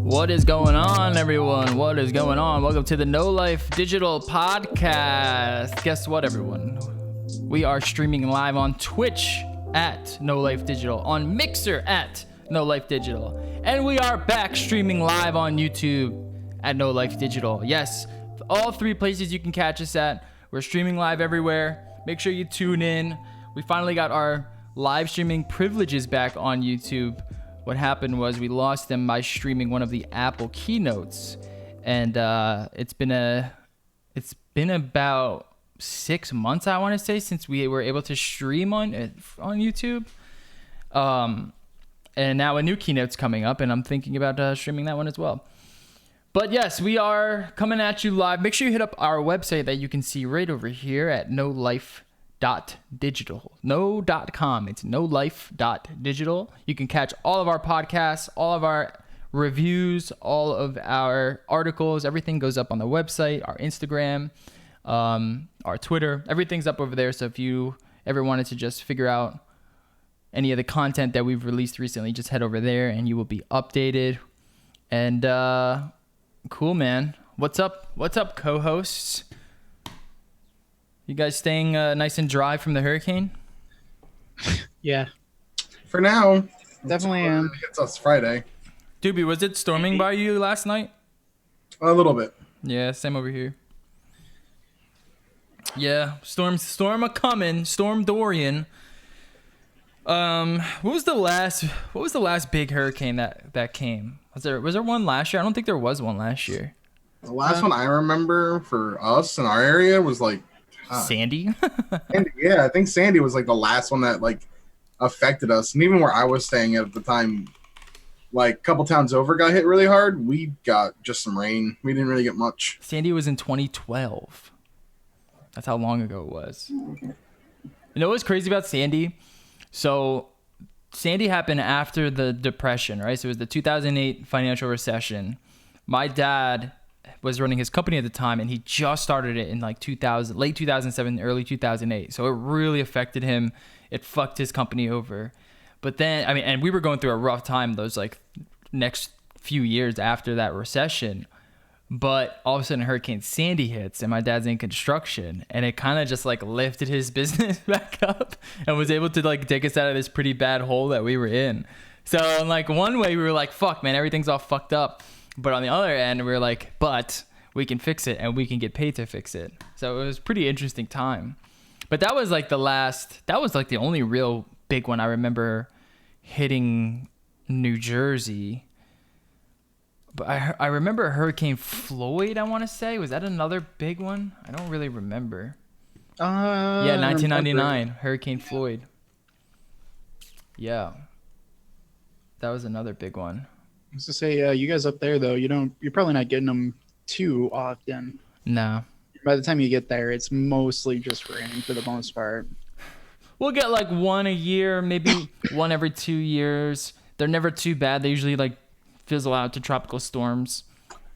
What is going on, everyone? What is going on? Welcome to the No Life Digital Podcast. Guess what, everyone? We are streaming live on Twitch at No Life Digital, on Mixer at No Life Digital, and we are back streaming live on YouTube at No Life Digital. Yes, all three places you can catch us at. We're streaming live everywhere. Make sure you tune in. We finally got our live streaming privileges back on YouTube. What happened was we lost them by streaming one of the Apple keynotes, and it's been about 6 months, I want to say, since we were able to stream on YouTube. And now a new keynote's coming up, and I'm thinking about streaming that one as well. But yes, we are coming at you live. Make sure you hit up our website that you can see right over here at nolife.digital. No.com. It's nolife.digital. You can catch all of our podcasts, all of our reviews, all of our articles. Everything goes up on the website, our Instagram, our Twitter. Everything's up over there. So if you ever wanted to just figure out any of the content that we've released recently, just head over there and you will be updated. And cool, man. What's up? What's up, co-hosts? You guys staying nice and dry from the hurricane? Yeah. For now. Definitely am. It's us Friday. Doobie, was it storming by you last night? A little bit. Yeah, same over here. Yeah, storm a-coming, Storm Dorian. What was the last big hurricane that came? Was there one last year? I don't think there was one last year. The last one I remember for us in our area was like Sandy? Sandy, yeah, I think Sandy was like the last one that like affected us. And even where I was staying at the time, like a couple towns over got hit really hard. We got just some rain. We didn't really get much. Sandy was in 2012. That's how long ago it was. You know what's crazy about Sandy? So Sandy happened after the Depression, right? So it was the 2008 financial recession. My dad was running his company at the time, and he just started it in like late 2007, early 2008. So it really affected him. It fucked his company over. But then, I mean, and we were going through a rough time those like next few years after that recession. But all of a sudden Hurricane Sandy hits, and my dad's in construction, and it kind of just like lifted his business back up and was able to like take us out of this pretty bad hole that we were in. So in like one way we were like, fuck man, everything's all fucked up. But on the other end, we were like, but we can fix it and we can get paid to fix it. So it was a pretty interesting time. But that was like the only real big one I remember hitting New Jersey. But I remember Hurricane Floyd, I want to say. Was that another big one? I don't really remember. Yeah, 1999, Hurricane Floyd. Yeah. That was another big one. I was to say, you guys up there though, you're probably not getting them too often. No. By the time you get there, it's mostly just rain for the most part. We'll get like one a year, maybe one every 2 years. They're never too bad. They usually like fizzle out to tropical storms.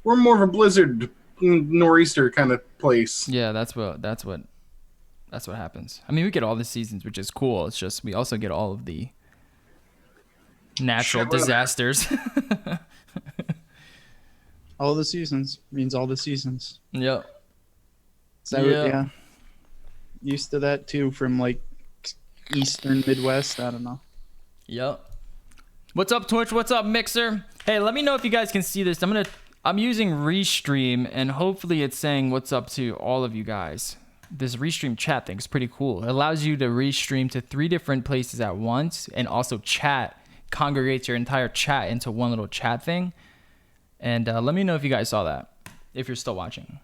We're more of a blizzard nor'easter kind of place. Yeah, that's what happens. I mean, we get all the seasons, which is cool. It's just we also get all of the natural disasters. All the seasons means all the seasons. Yep. So yeah. Used to that too from like eastern Midwest. I don't know. Yep. What's up, Twitch? What's up, Mixer? Hey, let me know if you guys can see this. I'm using Restream, and hopefully it's saying what's up to all of you guys. This Restream chat thing is pretty cool. It allows you to restream to 3 different places at once, and also congregates your entire chat into one little chat thing. And let me know if you guys saw that, if you're still watching.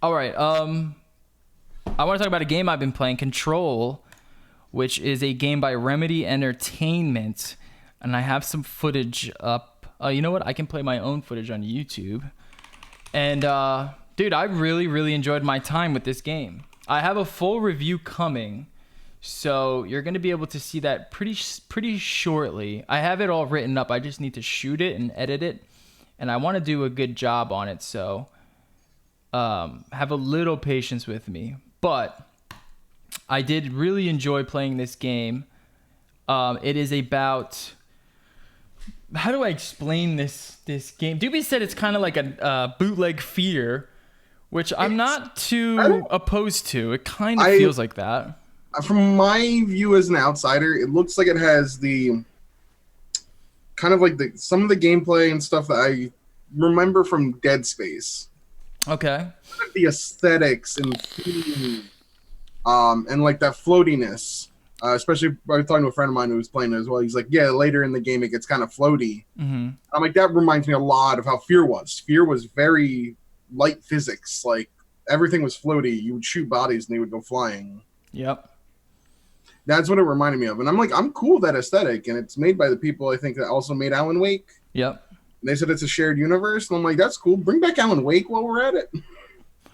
All right. I want to talk about a game I've been playing, Control, which is a game by Remedy Entertainment. And I have some footage up. You know what? I can play my own footage on YouTube. And, dude, I really, really enjoyed my time with this game. I have a full review coming, so you're going to be able to see that pretty shortly. I have it all written up. I just need to shoot it and edit it and I want to do a good job on it. So have a little patience with me. But I did really enjoy playing this game. It is about... How do I explain this game? Doobie said it's kind of like a bootleg Fear, which I'm not too opposed to. It kind of feels like that. From my view as an outsider, it looks like it has the kind of like some of the gameplay and stuff that I remember from Dead Space. Okay. The aesthetics and theme, and like that floatiness. Especially, I was talking to a friend of mine who was playing it as well. He's like, yeah, later in the game, it gets kind of floaty. Mm-hmm. I'm like, that reminds me a lot of how Fear was. Fear was very light physics. Like, everything was floaty. You would shoot bodies and they would go flying. Yep. That's what it reminded me of. And I'm like, I'm cool with that aesthetic. And it's made by the people, I think, that also made Alan Wake. Yep. And they said it's a shared universe. And I'm like, that's cool. Bring back Alan Wake while we're at it.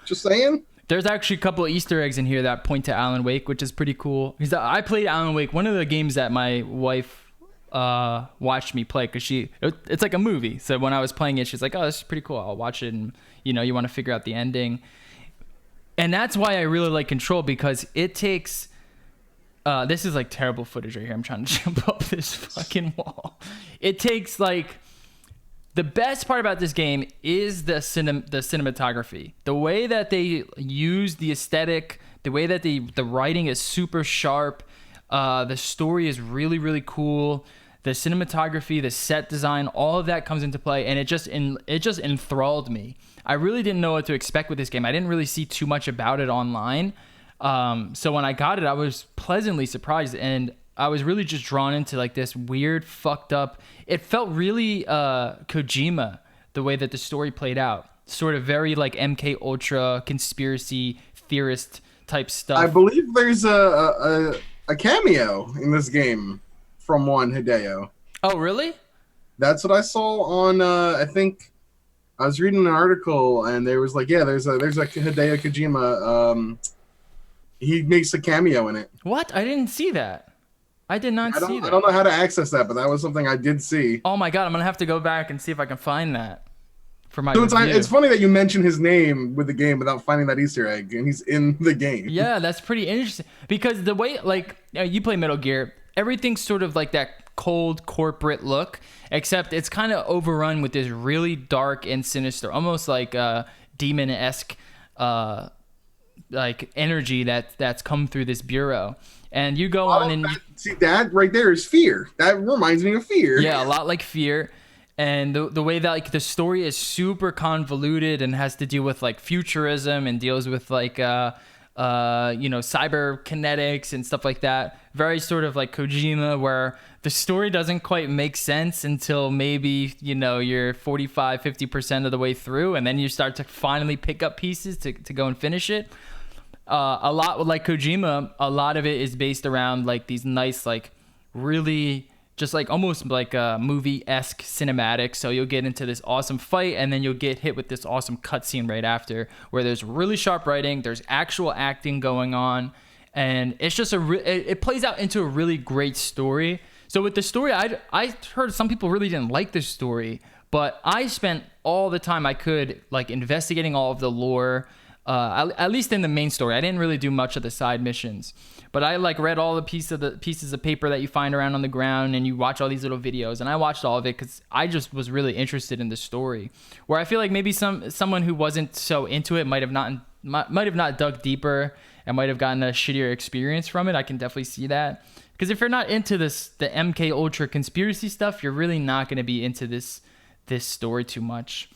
Just saying. There's actually a couple of Easter eggs in here that point to Alan Wake, which is pretty cool. Because I played Alan Wake, one of the games that my wife watched me play, because it's like a movie. So when I was playing it, she's like, oh, this is pretty cool. I'll watch it. And, you want to figure out the ending. And that's why I really like Control, because it takes... this is like terrible footage right here. I'm trying to jump up this fucking wall. It takes like... The best part about this game is the cinematography. The way that they use the aesthetic, the way that the writing is super sharp. The story is really, really cool. The cinematography, the set design, all of that comes into play, and it just enthralled me. I really didn't know what to expect with this game. I didn't really see too much about it online. So when I got it, I was pleasantly surprised, and I was really just drawn into like this weird, fucked up. It felt really Kojima, the way that the story played out. Sort of very like MK Ultra conspiracy theorist type stuff. I believe there's a cameo in this game from one Hideo. Oh, really? That's what I saw on. I think I was reading an article, and there was like, yeah, there's a Hideo Kojima. He makes a cameo in it. What? I didn't see that. I did not see that. I don't know how to access that, but that was something I did see. Oh my god, I'm gonna have to go back and see if I can find that for my So review. it's funny that you mention his name with the game without finding that Easter egg, and he's in the game. Yeah, that's pretty interesting, because the way, like, you play Metal Gear, everything's sort of like that cold corporate look, except it's kind of overrun with this really dark and sinister, almost like demon-esque like energy that's come through this bureau. And you go on and see, that right there is Fear. That reminds me of Fear. Yeah, a lot like Fear. And the way that like the story is super convoluted and has to deal with like futurism and deals with like cyberkinetics and stuff like that. Very sort of like Kojima, where the story doesn't quite make sense until maybe, you're 45-50% of the way through, and then you start to finally pick up pieces to go and finish it. A lot like Kojima, a lot of it is based around like these nice, like really just like almost like a movie-esque cinematic. So you'll get into this awesome fight, and then you'll get hit with this awesome cutscene right after, where there's really sharp writing, there's actual acting going on, and it's just it plays out into a really great story. So with the story, I heard some people really didn't like this story, but I spent all the time I could like investigating all of the lore. At least in the main story. I didn't really do much of the side missions, but I like read all the pieces of paper that you find around on the ground, and you watch all these little videos, and I watched all of it because I just was really interested in the story, where I feel like maybe someone who wasn't so into it might have not dug deeper and might have gotten a shittier experience from it. I can definitely see that, because if you're not into the MK Ultra conspiracy stuff, you're really not going to be into this story too much.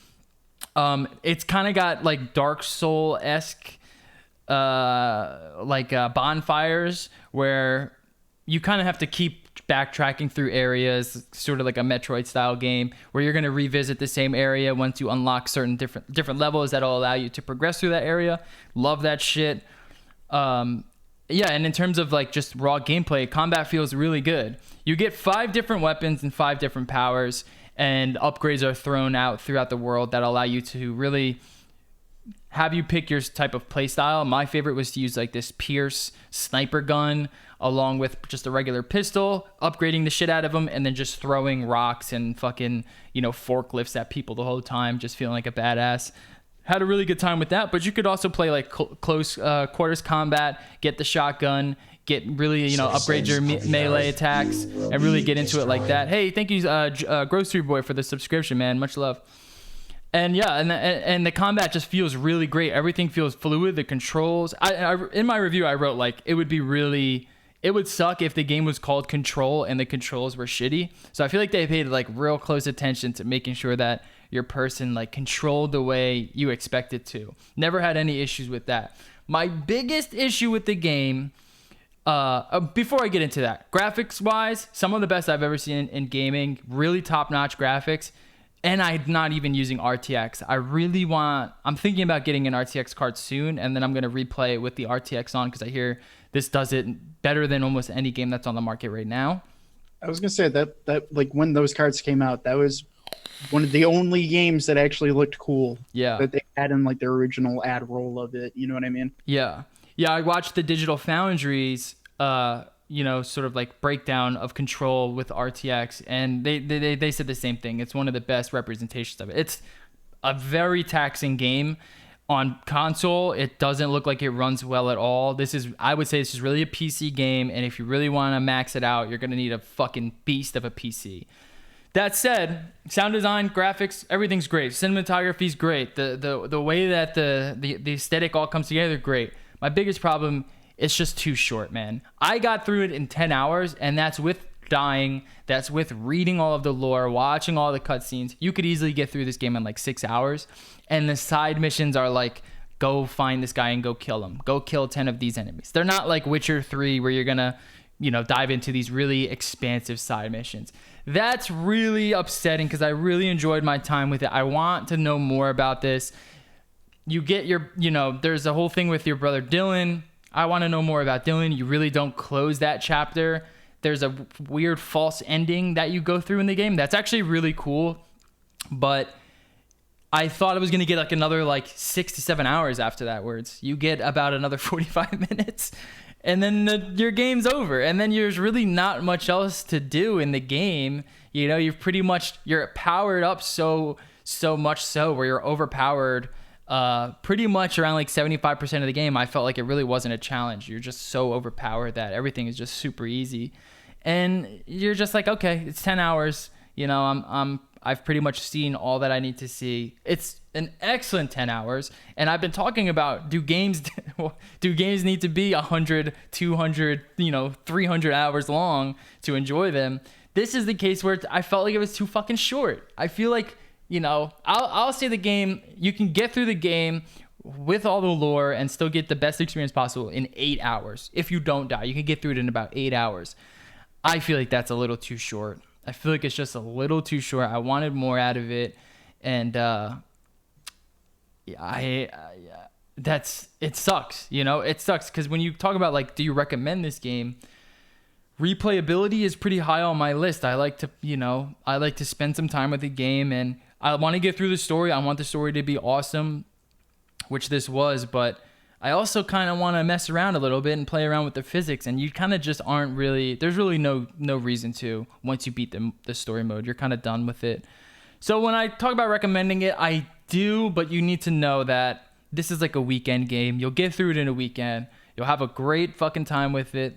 It's kind of got like Dark Soul-esque bonfires, where you kind of have to keep backtracking through areas, sort of like a Metroid style game, where you're going to revisit the same area once you unlock certain different levels that'll allow you to progress through that area. Love that shit. And in terms of like just raw gameplay, combat feels really good. You get 5 different weapons and 5 different powers, and upgrades are thrown out throughout the world that allow you to really have you pick your type of play style. My favorite was to use like this Pierce sniper gun along with just a regular pistol, upgrading the shit out of them, and then just throwing rocks and fucking, forklifts at people the whole time, just feeling like a badass. Had a really good time with that. But you could also play like close quarters combat, get the shotgun, get really, upgrade your melee attacks, and really get into it like that. Hey, thank you, Grocery Boy, for the subscription, man. Much love. And yeah, and the combat just feels really great. Everything feels fluid. The controls. I in my review, I wrote like it would suck if the game was called Control and the controls were shitty. So I feel like they paid like real close attention to making sure that your person like controlled the way you expect it to. Never had any issues with that. My biggest issue with the game, before I get into that, graphics wise, some of the best I've ever seen in gaming, really top notch graphics. And I'm not even using RTX. I'm thinking about getting an RTX card soon, and then I'm going to replay it with the RTX on because I hear this does it better than almost any game that's on the market right now. I was going to say that like when those cards came out, that was one of the only games that actually looked cool. Yeah. That they had in like their original ad roll of it. You know what I mean? Yeah. Yeah, I watched the Digital Foundry's sort of like breakdown of Control with RTX, and they said the same thing. It's one of the best representations of it. It's a very taxing game on console. It doesn't look like it runs well at all. I would say this is really a PC game, and if you really want to max it out, you're going to need a fucking beast of a PC. That said, sound design, graphics, everything's great. Cinematography's great. The way that the aesthetic all comes together, great. My biggest problem, it's just too short, man. I got through it in 10 hours, and that's with dying. That's with reading all of the lore, watching all the cutscenes. You could easily get through this game in like 6 hours. And the side missions are like, go find this guy and go kill him. Go kill 10 of these enemies. They're not like Witcher 3 where you're going to, dive into these really expansive side missions. That's really upsetting because I really enjoyed my time with it. I want to know more about this. You get there's a whole thing with your brother Dylan. I want to know more about Dylan. You really don't close that chapter. There's a weird false ending that you go through in the game. That's actually really cool. But I thought I was going to get like another like 6 to 7 hours after that words. You get about another 45 minutes and then your game's over. And then there's really not much else to do in the game. You're powered up so much so where you're overpowered pretty much around like 75% of the game. I felt like it really wasn't a challenge. You're just so overpowered that everything is just super easy, and you're just like, okay, it's 10 hours. I've pretty much seen all that I need to see. It's an excellent 10 hours, and I've been talking about do games need to be 100, 200, 300 hours long to enjoy them? This is the case where I felt like it was too fucking short. I feel like I'll say the game, you can get through the game with all the lore and still get the best experience possible in 8 hours. If you don't die, you can get through it in about 8 hours. I feel like that's a little too short. I feel like it's just a little too short. I wanted more out of it. And it sucks. It sucks because when you talk about like, do you recommend this game? Replayability is pretty high on my list. I like to spend some time with the game, and I want to get through the story. I want the story to be awesome, which this was, but I also kind of want to mess around a little bit and play around with the physics, and you kind of just aren't really, there's really no reason to. Once you beat the story mode, you're kind of done with it. So when I talk about recommending it, I do, but you need to know that this is like a weekend game. You'll get through it in a weekend. You'll have a great fucking time with it.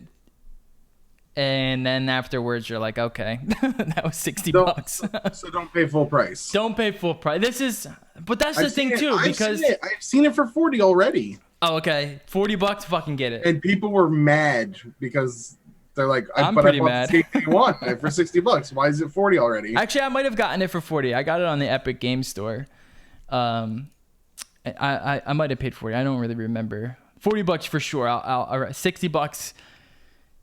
And then afterwards, you're like, okay, that was $60. So don't pay full price. Don't pay full price. But that's the thing too, because I've seen it for 40 already. Oh, okay, $40, fucking get it. And people were mad because they're like, I'm pretty mad. For $60. Why is it 40 already? Actually, I might have gotten it for 40. I got it on the Epic Game Store. I might have paid 40. I don't really remember. $40 for sure. I'll $60.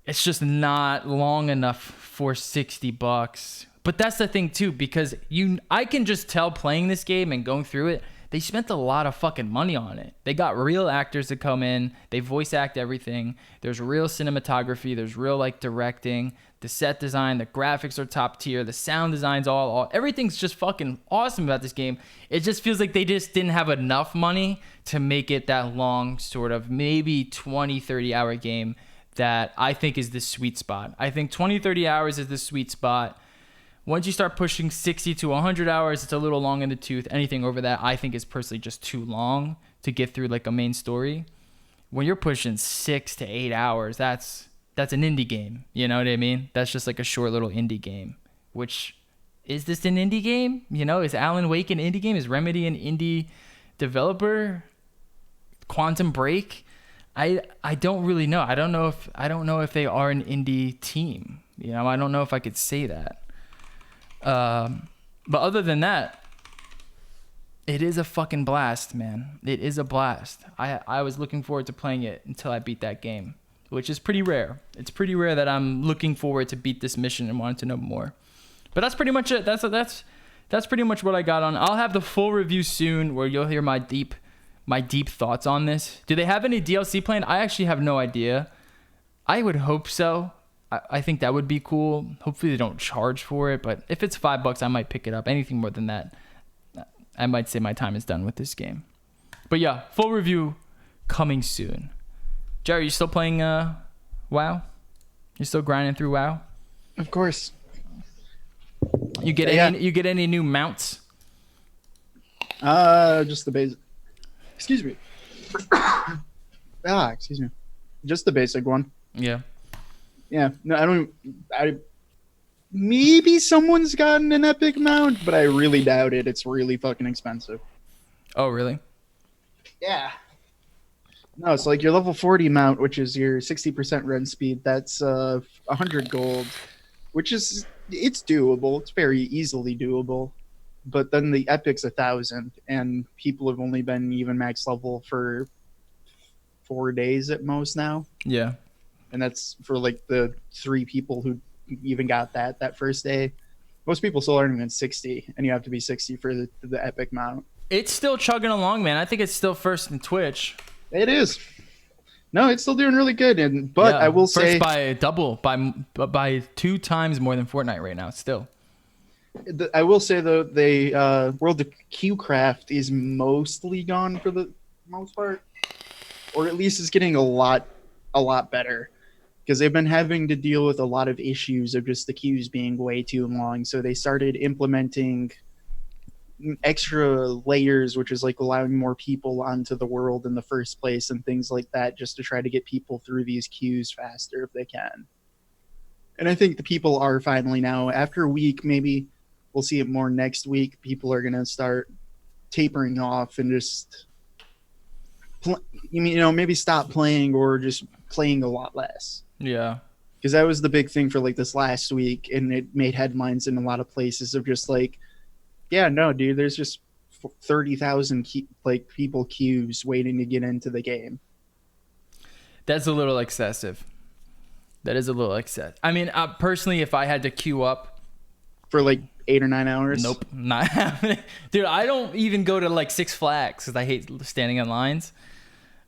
It's just not long enough for $60. But that's the thing too, because I can just tell playing this game and going through it, they spent a lot of fucking money on it. They got real actors to come in. They voice act everything. There's real cinematography. There's real like directing. The set design, the graphics are top tier. The sound design's all everything's just fucking awesome about this game. It just feels like they just didn't have enough money to make it that long, sort of maybe 20, 30 hour game that I think is the sweet spot. I think 20, 30 hours is the sweet spot. Once you start pushing 60 to 100 hours, it's a little long in the tooth. Anything over that, I think, is personally just too long to get through like a main story. When you're pushing 6 to 8 hours, that's an indie game. You know what I mean? That's just like a short little indie game. Which, is this an indie game? You know, is Alan Wake an indie game? Is Remedy an indie developer? Quantum Break? I don't really know. I don't know if they are an indie team. You know, I don't know if I could say that. But other than that, it is a fucking blast, man. It is a blast. I was looking forward to playing it until I beat that game, which is pretty rare. It's pretty rare that I'm looking forward to beat this mission and wanting to know more. But that's pretty much it. That's pretty much what I got on. I'll have the full review soon where you'll hear my deep thoughts on this. Do they have any DLC planned? I actually have no idea. I would hope so. I think that would be cool. Hopefully they don't charge for it, but if it's $5, I might pick it up. Anything more than that, I might say my time is done with this game. But yeah, full review coming soon. Jerry, you still playing WoW? You still grinding through WoW? Of course. You get any new mounts? Just the basic. Excuse me. Excuse me. Just the basic one. Yeah. Yeah. No, maybe someone's gotten an epic mount, but I really doubt it. It's really fucking expensive. Oh, really? Yeah. No, it's like your level 40 mount, which is your 60% run speed. That's 100 gold, which is, it's doable. It's very easily doable. But then the epic's 1,000, and people have only been even max level for 4 days at most now. Yeah. And that's for like the 3 people who even got that first day. Most people still aren't even 60, and you have to be 60 for the epic mount. It's still chugging along, man. I think it's still first in Twitch. It is. No, it's still doing really good, but I will say first by double, by 2 times more than Fortnite right now. Still, I will say though, they World of Qcraft is mostly gone for the most part, or at least it's getting a lot better, because they've been having to deal with a lot of issues of just the queues being way too long. So they started implementing extra layers, which is like allowing more people onto the world in the first place and things like that, just to try to get people through these queues faster if they can. And I think the people are finally now, after a week, maybe we'll see it more next week, people are going to start tapering off and just maybe stop playing or just playing a lot less. Yeah, because that was the big thing for like this last week, and it made headlines in a lot of places of just like, yeah, no, dude, there's just 30,000 people queues waiting to get into the game. That's a little excessive. That is a little excessive. I mean, personally, if I had to queue up for like 8 or 9 hours, nope, not happening. Dude, I don't even go to like Six Flags because I hate standing in lines.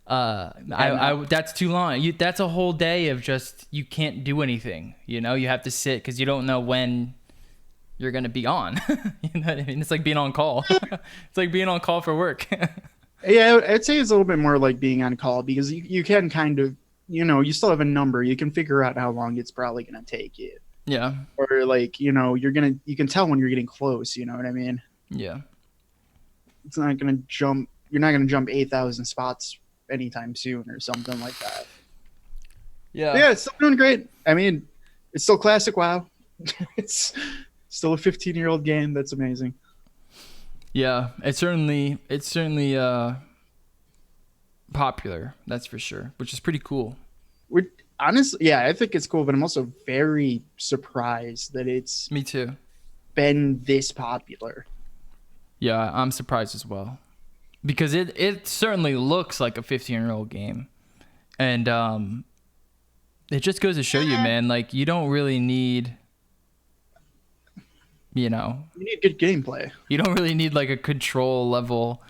That's too long. That's a whole day of just, you can't do anything. You know, you have to sit because you don't know when you're gonna be on. You know what I mean? It's like being on call. It's like being on call for work. Yeah, I'd say it's a little bit more like being on call, because you can kind of, you still have a number. You can figure out how long it's probably gonna take you. Yeah. Or like, you can tell when you're getting close. You know what I mean? Yeah. It's not gonna jump. You're not gonna jump 8,000 spots anytime soon or something like that. Yeah. But yeah, it's still doing great. I mean, it's still classic WoW. It's still a 15-year-old game. That's amazing. Yeah, it's certainly popular. That's for sure, which is pretty cool. Honestly, yeah, I think it's cool, but I'm also very surprised that it's me too been this popular. Yeah, I'm surprised as well, because it certainly looks like a 15-year-old game, and it just goes to show you, man, like you don't really need. You need good gameplay. You don't really need like a control level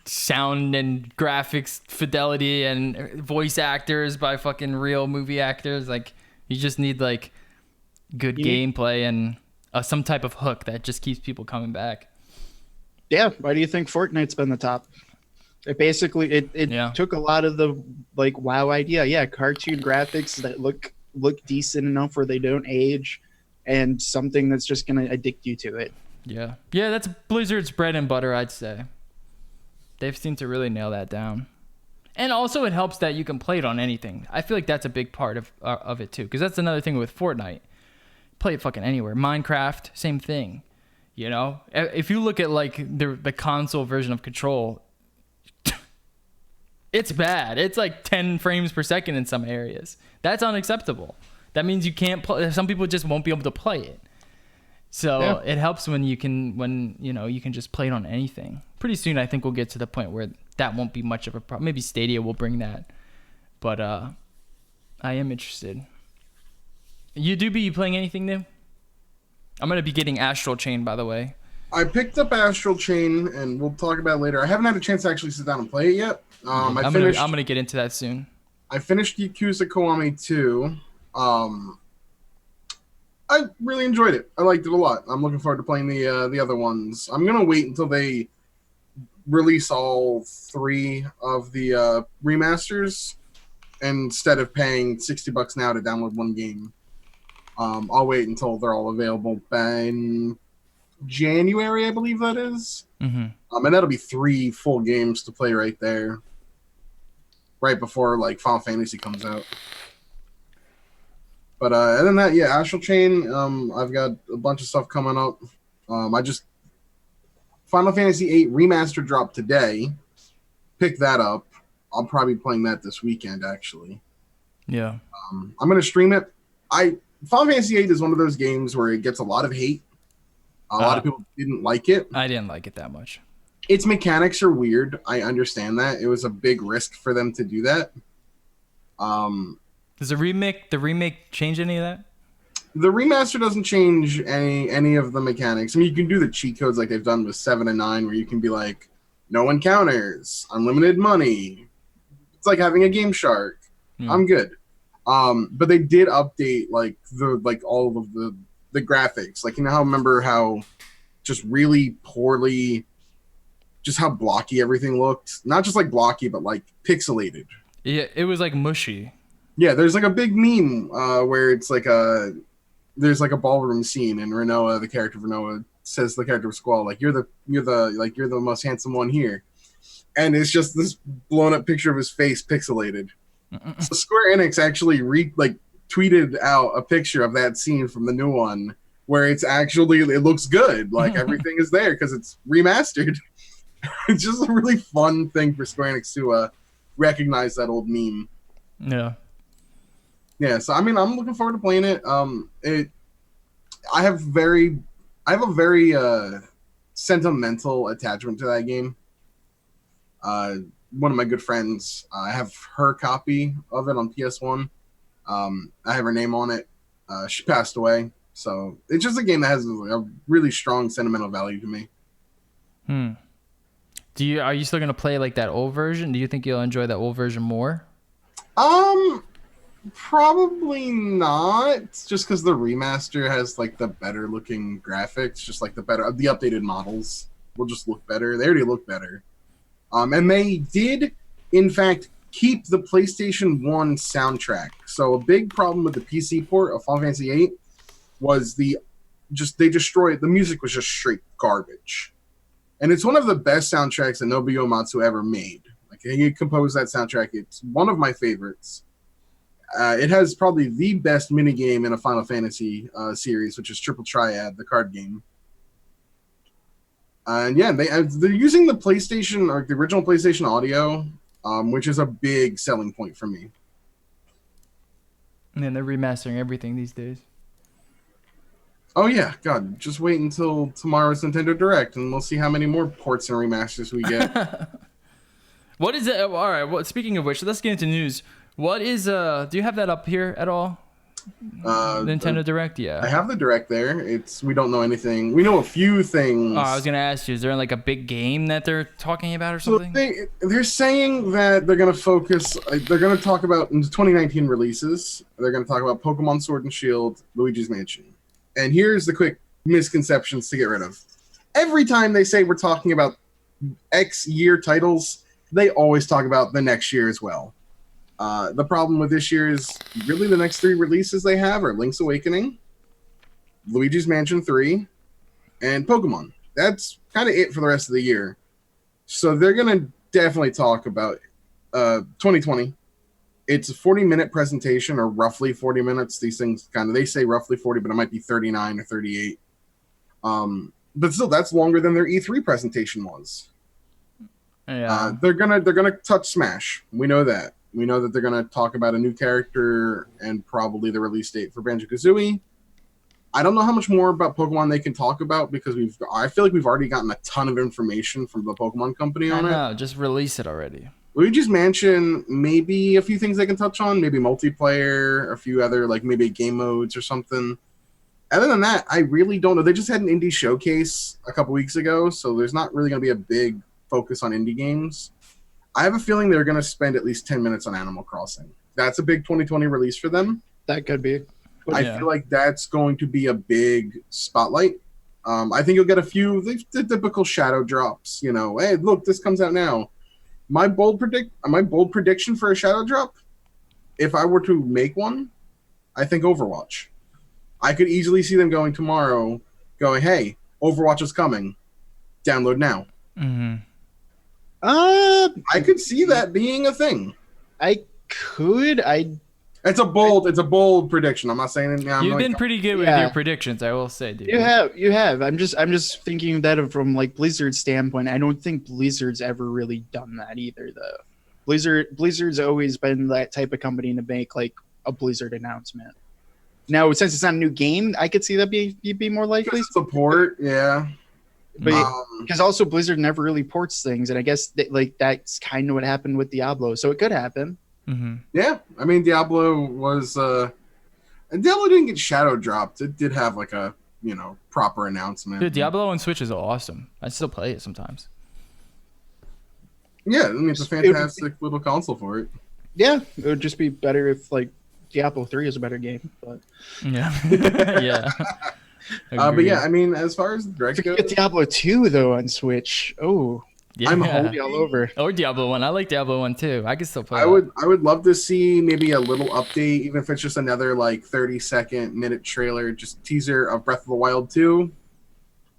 sound and graphics fidelity and voice actors by fucking real movie actors. Like, You just need like good You need- gameplay and some type of hook that just keeps people coming back. Yeah, why do you think Fortnite's been the top? It basically it Yeah. took a lot of the like WoW idea. Yeah, cartoon graphics that look decent enough where they don't age, and something that's just gonna addict you to it. Yeah. Yeah, that's Blizzard's bread and butter, I'd say. They've seemed to really nail that down. And also it helps that you can play it on anything. I feel like that's a big part of it too, because that's another thing with Fortnite. Play it fucking anywhere. Minecraft, same thing. You know, if you look at like the console version of Control, it's bad. It's like 10 frames per second in some areas. That's unacceptable. That means you can't play. Some people just won't be able to play it. So Yeah. it helps when you can just play it on anything. Pretty soon, I think we'll get to the point where that won't be much of a problem. Maybe Stadia will bring that, but I am interested. You do be playing anything new? I'm gonna be getting Astral Chain, by the way. I picked up Astral Chain, and we'll talk about it later. I haven't had a chance to actually sit down and play it yet. I'm I finished. gonna get into that soon. I finished Yakuza Kiwami 2. I really enjoyed it. I liked it a lot. I'm looking forward to playing the other ones. I'm gonna wait until they release all 3 of the remasters instead of paying $60 now to download one game. I'll wait until they're all available in January, I believe that is. Mm-hmm. And that'll be 3 full games to play right there, right before like Final Fantasy comes out. But other than that, yeah, Astral Chain. I've got a bunch of stuff coming up. Final Fantasy VIII Remaster dropped today. Pick that up. I'll probably be playing that this weekend, actually. Yeah. I'm gonna stream it. Final Fantasy VIII is one of those games where it gets a lot of hate. A lot of people didn't like it. I didn't like it that much. Its mechanics are weird. I understand that. It was a big risk for them to do that. Does the remake change any of that? The remaster doesn't change any of the mechanics. I mean, you can do the cheat codes like they've done with 7 and 9, where you can be like, no encounters, unlimited money. It's like having a Game Shark. I'm good. But they did update all of the graphics. Like, you know how remember how just really poorly, just how blocky everything looked? Not just like blocky, but like pixelated. Yeah, it was like mushy. Yeah, there's like a big meme where it's like there's like a ballroom scene, and Renoa, the character of Renoa, says to the character of Squall, like, you're the most handsome one here. And it's just this blown up picture of his face pixelated. So Square Enix actually tweeted out a picture of that scene from the new one where it looks good. Like everything is there because it's remastered. It's just a really fun thing for Square Enix to recognize that old meme. Yeah. Yeah, so I mean, I'm looking forward to playing it. I have a very sentimental attachment to that game. One of my good friends, I have her copy of it on PS1. I have her name on it. She passed away, so it's just a game that has a really strong sentimental value to me. Are you still gonna play like that old version? Do you think you'll enjoy that old version more? Probably not. Just because the remaster has like the better looking graphics, just like the updated models will just look better. They already look better. And they did, in fact, keep the PlayStation 1 soundtrack. So a big problem with the PC port of Final Fantasy VIII was they destroyed the music was just straight garbage. And it's one of the best soundtracks that Nobuo Uematsu ever made. Like, he composed that soundtrack. It's one of my favorites. It has probably the best minigame in a Final Fantasy series, which is Triple Triad, the card game. And yeah, they're using the PlayStation, or the original PlayStation audio, which is a big selling point for me. And then they're remastering everything these days. Oh yeah, God, just wait until tomorrow's Nintendo Direct, and we'll see how many more ports and remasters we get. What is it? All right. Well, speaking of which, let's get into news. What is do you have that up here at all? Nintendo Direct, I yeah. have the direct there. We don't know anything. We know a few things. Oh, I was gonna ask you, is there like a big game that they're talking about or So something? they're saying that they're going to focus. They're going to talk about in the 2019 releases. They're going to talk about Pokemon Sword and Shield, Luigi's Mansion, and here's the quick misconceptions to get rid of. Every time they say we're talking about X year titles, they always talk about the next year as well. The problem with this year is really the next 3 releases they have are Link's Awakening, Luigi's Mansion 3, and Pokemon. That's kind of it for the rest of the year. So they're going to definitely talk about 2020. It's a 40-minute presentation, or roughly 40 minutes. These things they say roughly 40, but it might be 39 or 38. But still, that's longer than their E3 presentation was. Yeah. They're gonna touch Smash. We know that. We know that they're gonna talk about a new character and probably the release date for Banjo-Kazooie. I don't know how much more about Pokemon they can talk about because I feel like we've already gotten a ton of information from the Pokemon company I on it. know, just release it already. Luigi's Mansion, maybe a few things they can touch on, maybe multiplayer, a few other maybe game modes or something. Other than that, I really don't know. They just had an indie showcase a couple weeks ago, so there's not really going to be a big focus on indie games. I have a feeling they're going to spend at least 10 minutes on Animal Crossing. That's a big 2020 release for them. That could be. I feel like that's going to be a big spotlight. I think you'll get a few the typical shadow drops. Hey, look, this comes out now. My bold prediction for a shadow drop, if I were to make one, I think Overwatch. I could easily see them going tomorrow, going, "Hey, Overwatch is coming. Download now." Mm-hmm. I could see that being a thing. I could. It's a bold prediction. I'm not saying it now. You've been pretty good with your predictions, I will say, dude. You have. I'm just thinking that from Blizzard's standpoint. I don't think Blizzard's ever really done that either, though. Blizzard's always been that type of company to make a Blizzard announcement. Now, since it's not a new game, I could see that be more likely. Support, yeah. But because also Blizzard never really ports things, and I guess that's kind of what happened with Diablo, so it could happen. Mm-hmm. Yeah, I mean Diablo was Diablo didn't get shadow dropped. It did have a proper announcement. Dude, Diablo on Switch is awesome. I still play it sometimes. Yeah, I mean it's a fantastic little console for it. Yeah, it would just be better if Diablo 3 is a better game, but yeah, yeah. But yeah, I mean, as far as the direct goes, Diablo 2 though on Switch. Oh, yeah. I'm holding all over. Or Diablo 1. I like Diablo 1 too. I can still play. I would love to see maybe a little update, even if it's just another 30-second minute trailer, just teaser of Breath of the Wild 2.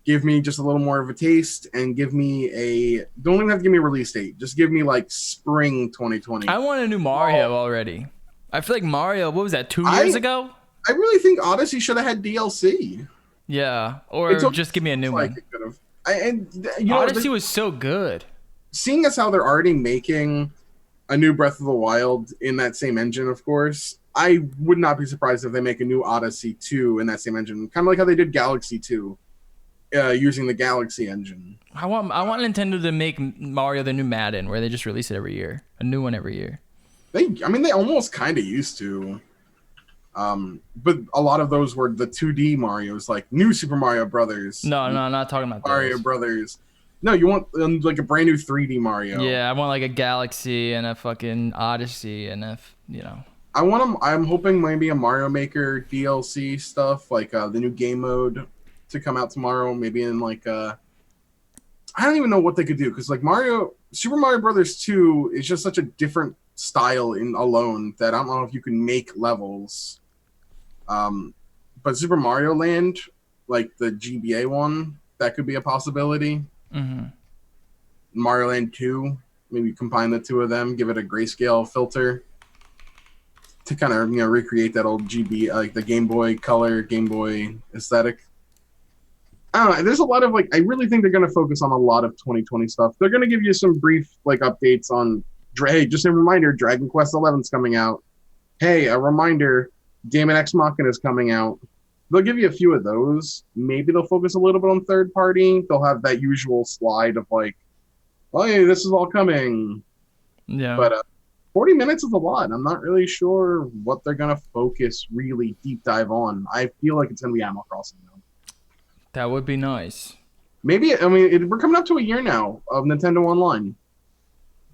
Give me just a little more of a taste, and give me don't even have to give me a release date. Just give me spring 2020. I want a new Mario already. I feel like Mario, what was that, 2 years ago? I really think Odyssey should have had DLC. Yeah, or just give me a new one. It could have. Odyssey was so good. Seeing as how they're already making a new Breath of the Wild in that same engine, of course, I would not be surprised if they make a new Odyssey 2 in that same engine. Kind of like how they did Galaxy 2, using the Galaxy engine. I want Nintendo to make Mario the new Madden, where they just release it every year. A new one every year. They almost kind of used to. But a lot of those were the 2D Marios, like New Super Mario Brothers. No, I'm not talking about Mario those. Brothers. No, you want a brand new 3D Mario. Yeah, I want a Galaxy and a fucking Odyssey and I'm hoping maybe a Mario Maker DLC stuff, the new game mode to come out tomorrow. Maybe in I don't even know what they could do, because Super Mario Brothers 2 is just such a different style alone that I don't know if you can make levels. But Super Mario Land, the GBA one, that could be a possibility. Mm-hmm. Mario Land 2, maybe combine the two of them, give it a grayscale filter to kind of recreate that old GB, the Game Boy Color, Game Boy aesthetic. I don't know. There's a lot of I really think they're going to focus on a lot of 2020 stuff. They're going to give you some brief updates on. Hey, just a reminder, Dragon Quest XI is coming out. Hey, a reminder, Daemon X Machina is coming out. They'll give you a few of those. Maybe they'll focus a little bit on third party. They'll have that usual slide of oh, hey, this is all coming. Yeah. But 40 minutes is a lot. I'm not really sure what they're gonna focus really deep dive on. I feel like it's gonna be Animal Crossing though. That would be nice. Maybe I mean we're coming up to a year now of Nintendo Online.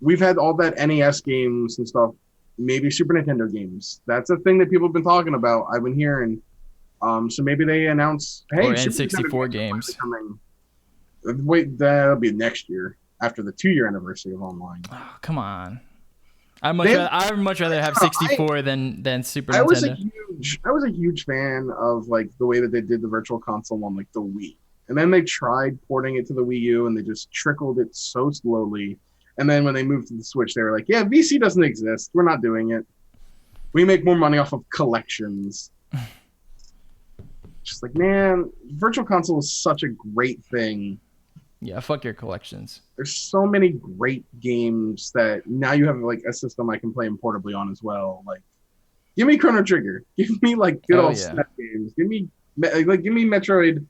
We've had all that NES games and stuff. Maybe Super Nintendo games. That's a thing that people have been talking about. I've been hearing. So maybe they announce, hey, Or Super N64 Nintendo games. are coming. Wait, that'll be next year after the 2-year anniversary of Online. Oh, come on. I'd much rather have 64 than Super I was Nintendo. a huge fan of like the way that they did the Virtual Console on like the Wii, and then they tried porting it to the Wii U, and they just trickled it so slowly. And then when they moved to the Switch, they were like, "Yeah, VC doesn't exist. We're not doing it. We make more money off of collections." Just like, man, Virtual Console is such a great thing. Yeah, fuck your collections. There's so many great games that now you have like a system I can play them portably on as well. Like, give me Chrono Trigger. Give me like good old SNES games. Give me Metroid.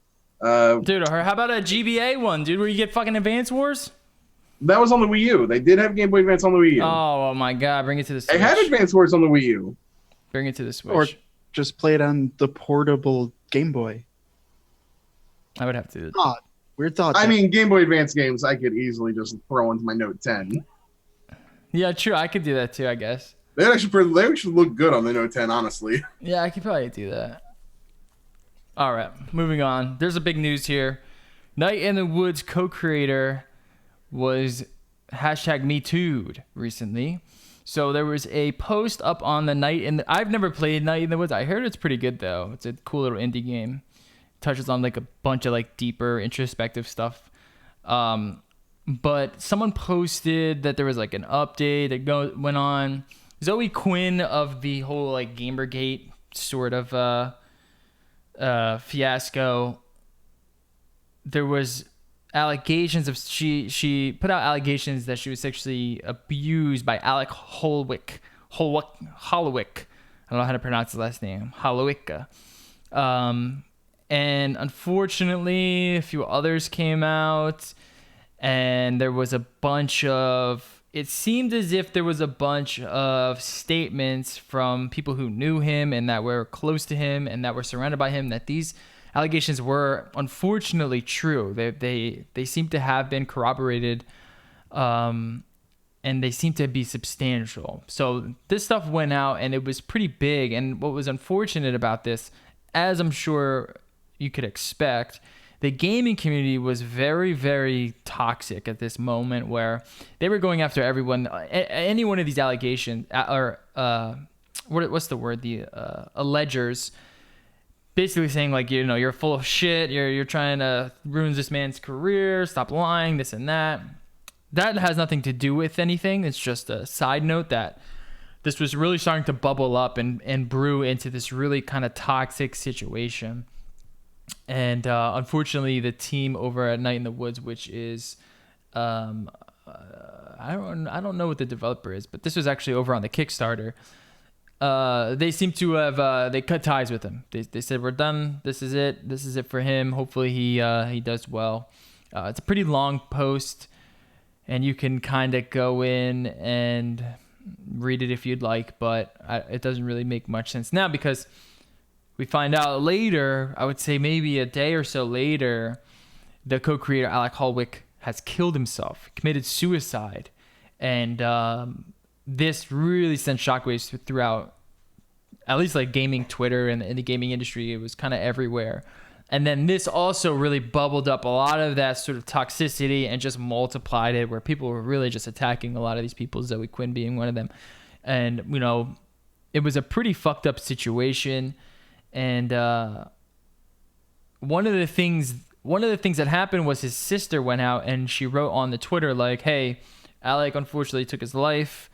Dude, or how about a GBA one, dude, where you get fucking Advance Wars? That was on the Wii U. They did have Game Boy Advance on the Wii U. Oh my god, bring it to the Switch. They had Advance Wars on the Wii U. Bring it to the Switch. Or just play it on the portable Game Boy. I would have to. Weird thought. I mean, Game Boy Advance games I could easily just throw into my Note 10. Yeah, true. I could do that too, I guess. They actually look good on the Note 10, honestly. Yeah, I could probably do that. All right, moving on. There's a big news here. Night in the Woods co-creator was #MeToo'd recently. So there was a post up on the I've never played Night in the Woods. I heard it's pretty good though. It's a cool little indie game. Touches on like a bunch of like deeper introspective stuff. But someone posted that there was like an update that went on. Zoe Quinn of the whole like Gamergate sort of fiasco. There was allegations of she put out allegations that she was sexually abused by Alec Holwick. I don't know how to pronounce his last name. Holwicka. And unfortunately, a few others came out, and there was a bunch of. It seemed as if there was a bunch of statements from people who knew him and that were close to him and that were surrounded by him that these allegations were unfortunately true. They seem to have been corroborated, and they seem to be substantial. So this stuff went out, and it was pretty big. And what was unfortunate about this, as I'm sure you could expect, the gaming community was very, very toxic at this moment, where they were going after everyone. Any one of these allegations, or what's the word? The allegers, basically saying like, you know, you're full of shit. You're trying to ruin this man's career. Stop lying. This and that. That has nothing to do with anything. It's just a side note that this was really starting to bubble up and brew into this really kind of toxic situation. And unfortunately, the team over at Night in the Woods, which is, I don't know what the developer is, but this was actually over on the Kickstarter. They seem to have they cut ties with him. They said, we're done. This is it. This is it for him. Hopefully he does well. It's a pretty long post, and you can kind of go in and read it if you'd like, but it doesn't really make much sense now, because we find out later, I would say maybe a day or so later, the co-creator Alec Holwick has killed himself, committed suicide. And this really sent shockwaves throughout, at least like gaming Twitter and in the gaming industry. It was kind of everywhere. And then this also really bubbled up a lot of that sort of toxicity and just multiplied it, where people were really just attacking a lot of these people, Zoe Quinn being one of them. And, you know, it was a pretty fucked up situation. And one of the things that happened was his sister went out and she wrote on the Twitter like, hey, Alec unfortunately took his life.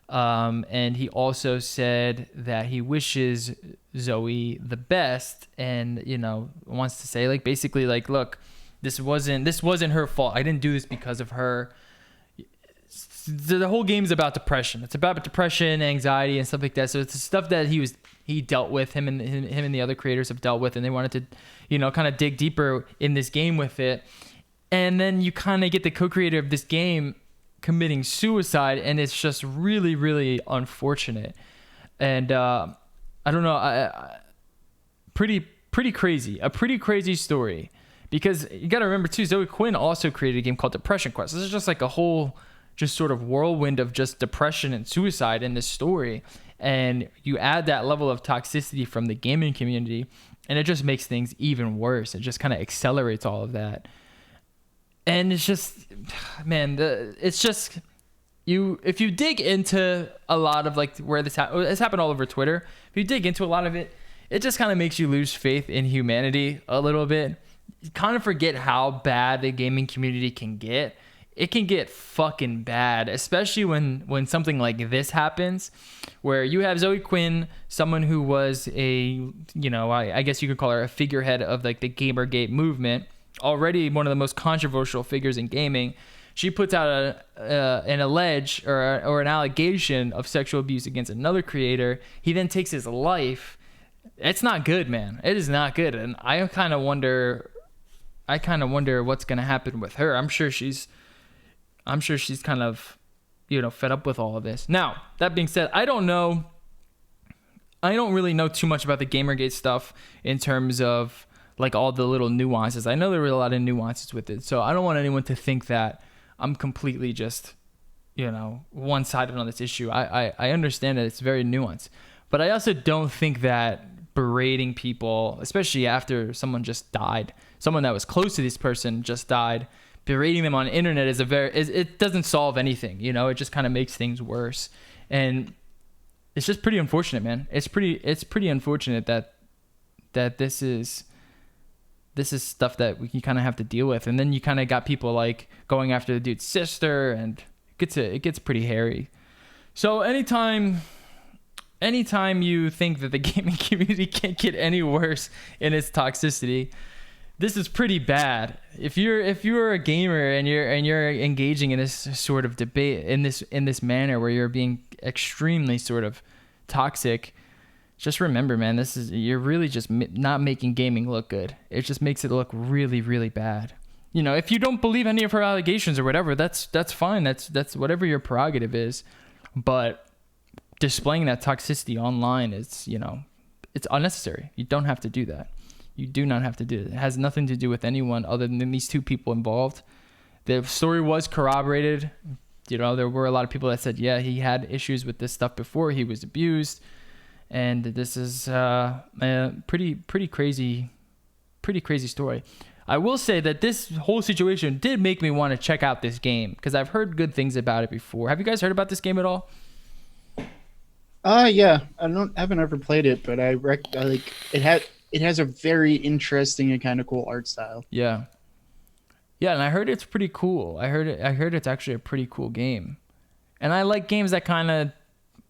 And he also said that he wishes Zoe the best, and, you know, wants to say like, basically like, look, this wasn't her fault. I didn't do this because of her. The whole game's about depression. It's about depression, anxiety, and stuff like that. So it's stuff that he dealt with, him and the other creators have dealt with, and they wanted to, you know, kind of dig deeper in this game with it. And then you kind of get the co-creator of this game committing suicide, and it's just really, really unfortunate. And I don't know, pretty crazy, a pretty crazy story, because you got to remember too, Zoe Quinn also created a game called Depression Quest. This is just like a whole just sort of whirlwind of just depression and suicide in this story, and you add that level of toxicity from the gaming community, and it just makes things even worse. It just kind of accelerates all of that. And it's just, man, it's just, if you dig into a lot of like where it's happened all over Twitter, if you dig into a lot of it, it just kind of makes you lose faith in humanity a little bit. You kind of forget how bad the gaming community can get. It can get fucking bad, especially when something like this happens, where you have Zoe Quinn, someone who was I guess you could call her a figurehead of like the Gamergate movement, already one of the most controversial figures in gaming. She puts out an an allegation of sexual abuse against another creator. He then takes his life. It's not good, man. It is not good. And I kind of wonder what's going to happen with her. I'm sure she's kind of, fed up with all of this. Now, that being said, I don't really know too much about the Gamergate stuff in terms of like all the little nuances. I know there were a lot of nuances with it, so I don't want anyone to think that I'm completely just, one-sided on this issue. I understand that it's very nuanced, but I also don't think that berating people, especially after someone just died, someone that was close to this person just died, berating them on the internet it doesn't solve anything. It just kind of makes things worse, and it's just pretty unfortunate, man. It's pretty unfortunate that this is stuff that we kind of have to deal with. And then you kind of got people like going after the dude's sister, and it gets pretty hairy. So anytime you think that the gaming community can't get any worse in its toxicity, this is pretty bad. If you're a gamer and you're engaging in this sort of debate in this manner where you're being extremely sort of toxic, just remember, man, you're really just not making gaming look good. It just makes it look really, really bad. If you don't believe any of her allegations or whatever, that's fine. That's whatever your prerogative is. But displaying that toxicity online is, it's unnecessary. You don't have to do that. You do not have to do it. It has nothing to do with anyone other than these two people involved. The story was corroborated. There were a lot of people that said, yeah, he had issues with this stuff before. He was abused. And this is a pretty crazy story. I will say that this whole situation did make me want to check out this game, because I've heard good things about it before. Have you guys heard about this game at all? Yeah. I haven't ever played it, but I like it. It has a very interesting and kind of cool art style. Yeah, and I heard it's pretty cool. I heard it's actually a pretty cool game, and I like games that kind of,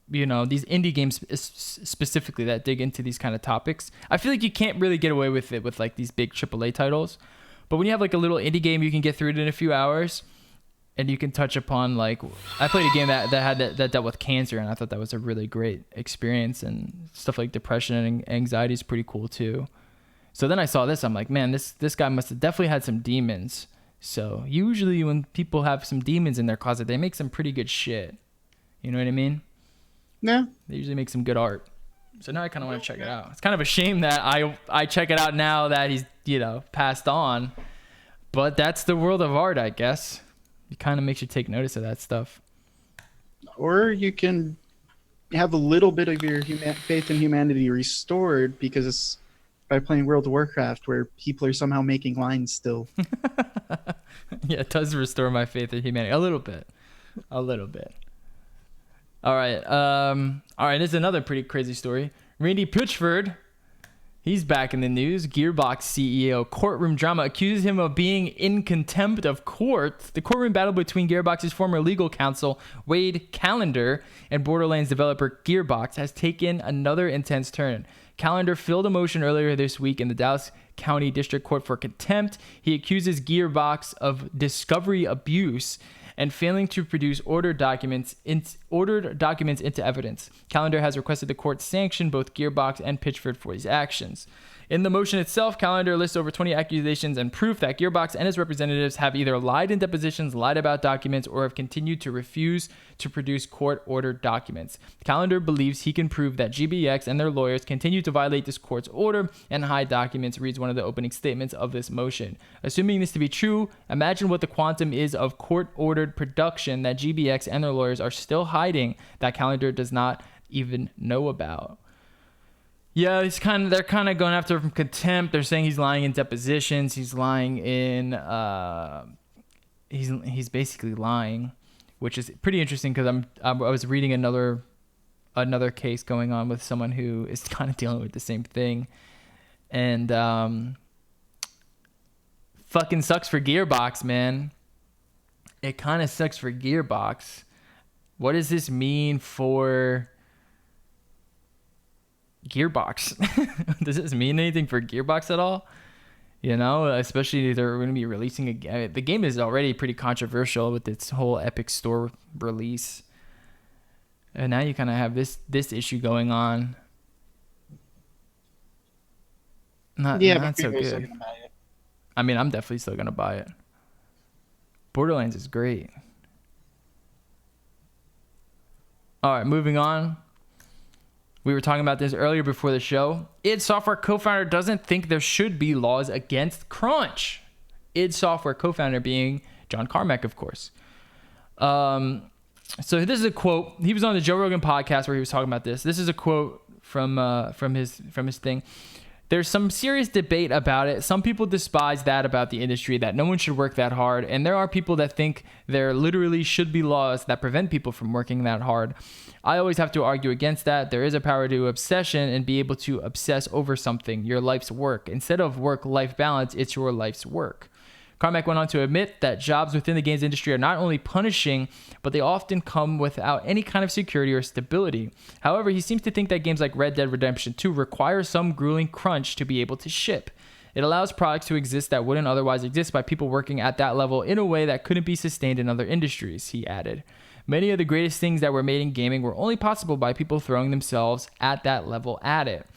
these indie games specifically that dig into these kind of topics. I feel like you can't really get away with it with like these big AAA titles, but when you have like a little indie game, you can get through it in a few hours, and you can touch upon like, I played a game that dealt with cancer, and I thought that was a really great experience, and stuff like depression and anxiety is pretty cool too. So then I saw this, I'm like, man, this guy must have definitely had some demons. So usually when people have some demons in their closet, they make some pretty good shit. You know what I mean? Yeah. They usually make some good art. So now I kind of want to check it out. It's kind of a shame that I check it out now that he's, passed on. But that's the world of art, I guess. It kind of makes you take notice of that stuff. Or you can have a little bit of your faith in humanity restored because by playing World of Warcraft, where people are somehow making lines still. Yeah, it does restore my faith in humanity. A little bit. All right, this is another pretty crazy story. Randy Pitchford, he's back in the news. Gearbox CEO courtroom drama accuses him of being in contempt of court. The courtroom battle between Gearbox's former legal counsel, Wade Callender, and Borderlands developer Gearbox has taken another intense turn. Callender filed a motion earlier this week in the Dallas County District Court for contempt. He accuses Gearbox of discovery abuse and failing to produce ordered documents into evidence. Callender has requested the court sanction both Gearbox and Pitchford for these actions. In the motion itself, Calendar lists over 20 accusations and proof that Gearbox and its representatives have either lied in depositions, lied about documents, or have continued to refuse to produce court-ordered documents. Calendar believes he can prove that GBX and their lawyers continue to violate this court's order and hide documents, reads one of the opening statements of this motion. Assuming this to be true, imagine what the quantum is of court-ordered production that GBX and their lawyers are still hiding that Calendar does not even know about. Yeah, they're kind of going after him from contempt. They're saying he's lying in depositions. He's lying in he's basically lying, which is pretty interesting because I was reading another case going on with someone who is kind of dealing with the same thing, and fucking sucks for Gearbox, man. It kind of sucks for Gearbox. What does this mean for Gearbox? Does this mean anything for Gearbox at all? You know, especially they're going to be releasing a game. The game is already pretty controversial with its whole Epic Store release, and now you kind of have this issue going on. Not so good. I mean, I'm definitely still going to buy it. Borderlands is great. All right, moving on. We were talking about this earlier before the show. id Software co-founder doesn't think there should be laws against crunch. id Software co-founder being John Carmack, of course. So this is a quote. He was on the Joe Rogan podcast where he was talking about this. This is a quote from his thing. There's some serious debate about it. Some people despise that about the industry, that no one should work that hard. And there are people that think there literally should be laws that prevent people from working that hard. I always have to argue against that. There is a power to obsession and be able to obsess over something, your life's work. Instead of work-life balance, it's your life's work. Carmack went on to admit that jobs within the games industry are not only punishing, but they often come without any kind of security or stability. However, he seems to think that games like Red Dead Redemption 2 require some grueling crunch to be able to ship. It allows products to exist that wouldn't otherwise exist by people working at that level in a way that couldn't be sustained in other industries, he added. Many of the greatest things that were made in gaming were only possible by people throwing themselves at that level at it.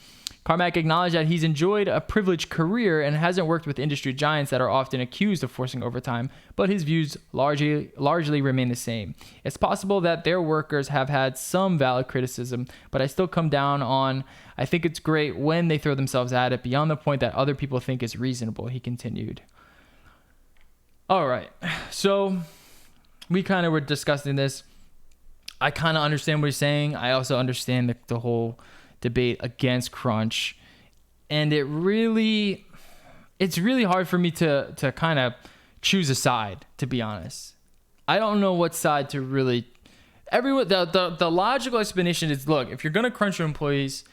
Carmack acknowledged that he's enjoyed a privileged career and hasn't worked with industry giants that are often accused of forcing overtime, but his views largely remain the same. It's possible that their workers have had some valid criticism, but I still come down on, I think it's great when they throw themselves at it beyond the point that other people think is reasonable, he continued. All right, so we kind of were discussing this. I kind of understand what he's saying. I also understand the whole debate against crunch, and it's really hard for me to kind of choose a side, to be honest. I don't know what side to really. The logical explanation is, look, if you're gonna crunch your employees,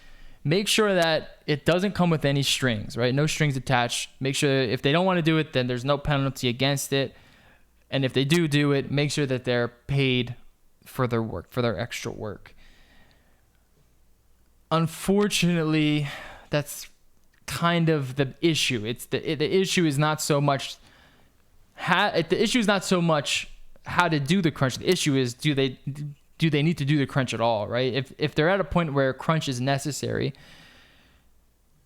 make sure that it doesn't come with any strings, right? No strings attached. Make sure if they don't want to do it, then there's no penalty against it, and if they do it, make sure that they're paid for their work, for their extra work. Unfortunately, that's kind of the issue. The issue is not so much how to do the crunch. The issue is do they need to do the crunch at all, right? If they're at a point where crunch is necessary,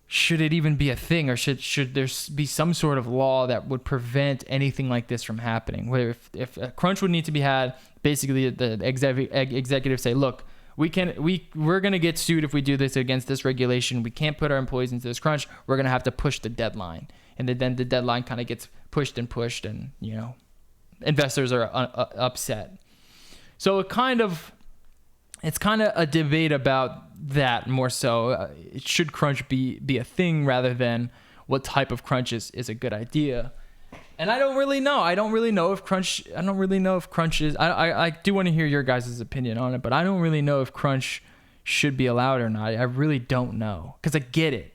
should it even be a thing, or should there be some sort of law that would prevent anything like this from happening? Where if a crunch would need to be had, basically the executives say, look, we're going to get sued if we do this against this regulation. We can't put our employees into this crunch. We're going to have to push the deadline. And then the deadline kind of gets pushed, and, you know, investors are upset. So it's kind of a debate about that more so. Should crunch be a thing rather than what type of crunch is a good idea? And I don't really know. I don't really know if crunch is. I do want to hear your guys' opinion on it, but I don't really know if crunch should be allowed or not. I really don't know, because I get it.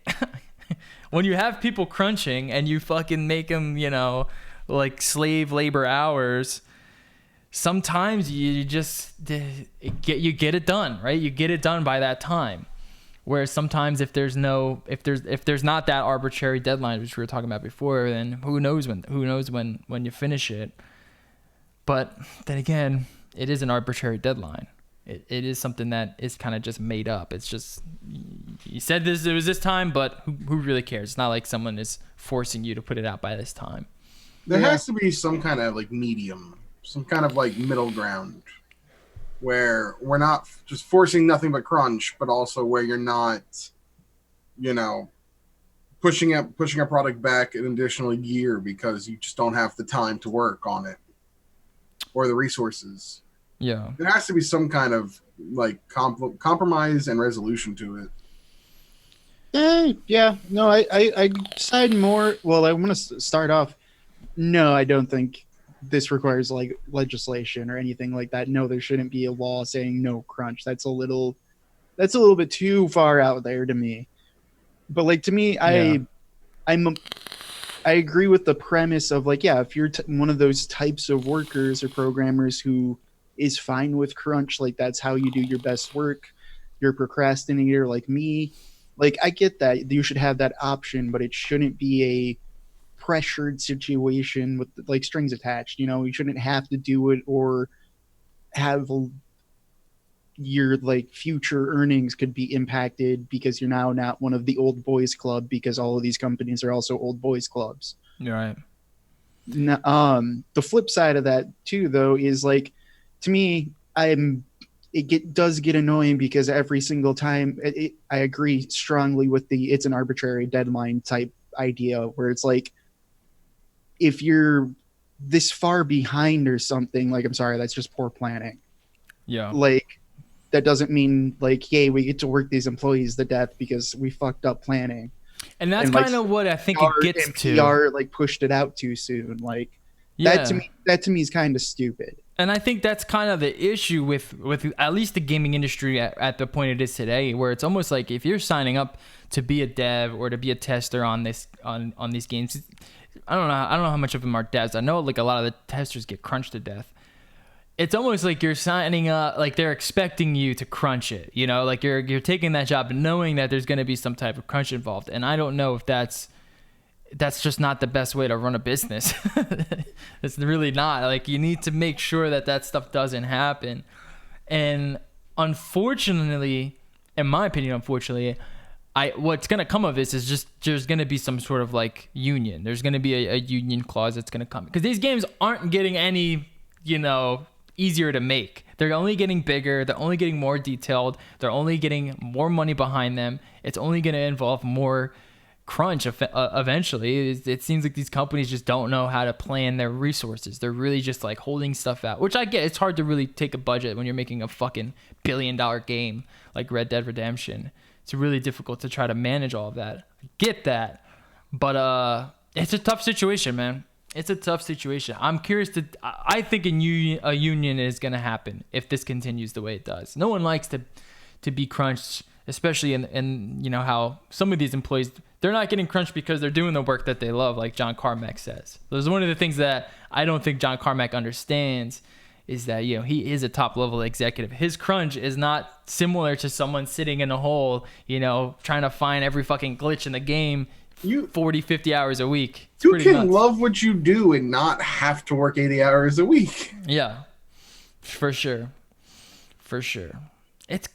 When you have people crunching and you fucking make them, you know, like slave labor hours, sometimes you just get it done, right? You get it done by that time. Whereas sometimes if there's not that arbitrary deadline, which we were talking about before, then who knows when you finish it. But then again, it is an arbitrary deadline. It is something that is kind of just made up. It's just, you said this it was this time, but who really cares? It's not like someone is forcing you to put it out by this time. There Yeah. has to be some kind of like medium, some kind of like middle ground where we're not just forcing nothing but crunch, but also where you're not, you know, pushing a product back an additional year because you just don't have the time to work on it or the resources. Yeah. There has to be some kind of like compromise and resolution to it. Yeah, no, I side more. Well, I want to start off. No, I don't think this requires like legislation or anything like that. No, there shouldn't be a law saying no crunch. That's a little bit too far out there to me. But like to me, Yeah. I agree with the premise of like, yeah, if you're one of those types of workers or programmers who is fine with crunch, like that's how you do your best work. You're a procrastinator like me. Like I get that you should have that option, but it shouldn't be a pressured situation with like strings attached. You know, you shouldn't have to do it or have your like future earnings could be impacted because you're now not one of the old boys club because all of these companies are also old boys clubs. You're right. The flip side of that too, though, is like to me, does get annoying because every single time I agree strongly with it's an arbitrary deadline type idea where it's like if you're this far behind or something, like I'm sorry, that's just poor planning. Yeah. Like that doesn't mean like, yay, we get to work these employees to death because we fucked up planning. And that's And, like, kind of what I think PR it gets and to. PR like pushed it out too soon. Like Yeah. that to me is kind of stupid. And I think that's kind of the issue with at least the gaming industry at the point it is today, where it's almost like if you're signing up to be a dev or to be a tester on these games, I don't know how much of them are devs. I know like a lot of the testers get crunched to death. It's almost like you're signing up, like they're expecting you to crunch it, you know, like you're taking that job knowing that there's going to be some type of crunch involved. And I don't know if that's just not the best way to run a business. It's really not. Like you need to make sure that stuff doesn't happen. And unfortunately, in my opinion, what's going to come of this is just there's going to be some sort of like union. There's going to be a union clause that's going to come because these games aren't getting any, you know, easier to make. They're only getting bigger. They're only getting more detailed. They're only getting more money behind them. It's only going to involve more crunch eventually. It seems like these companies just don't know how to plan their resources. They're really just like holding stuff out, which I get. It's hard to really take a budget when you're making a fucking $1 billion game like Red Dead Redemption. It's really difficult to try to manage all of that. I get that. But it's a tough situation, man. It's a tough situation. I'm curious I think a union is going to happen if this continues the way it does. No one likes to be crunched, especially in you know how some of these employees, they're not getting crunched because they're doing the work that they love, like John Carmack says. There's one of the things that I don't think John Carmack understands is that, you know, he is a top level executive. His crunch is not similar to someone sitting in a hole, you know, trying to find every fucking glitch in the game 40, 50 hours a week. It's You pretty can nuts. love what you do and not have to work 80 hours a week. Yeah, for sure. It's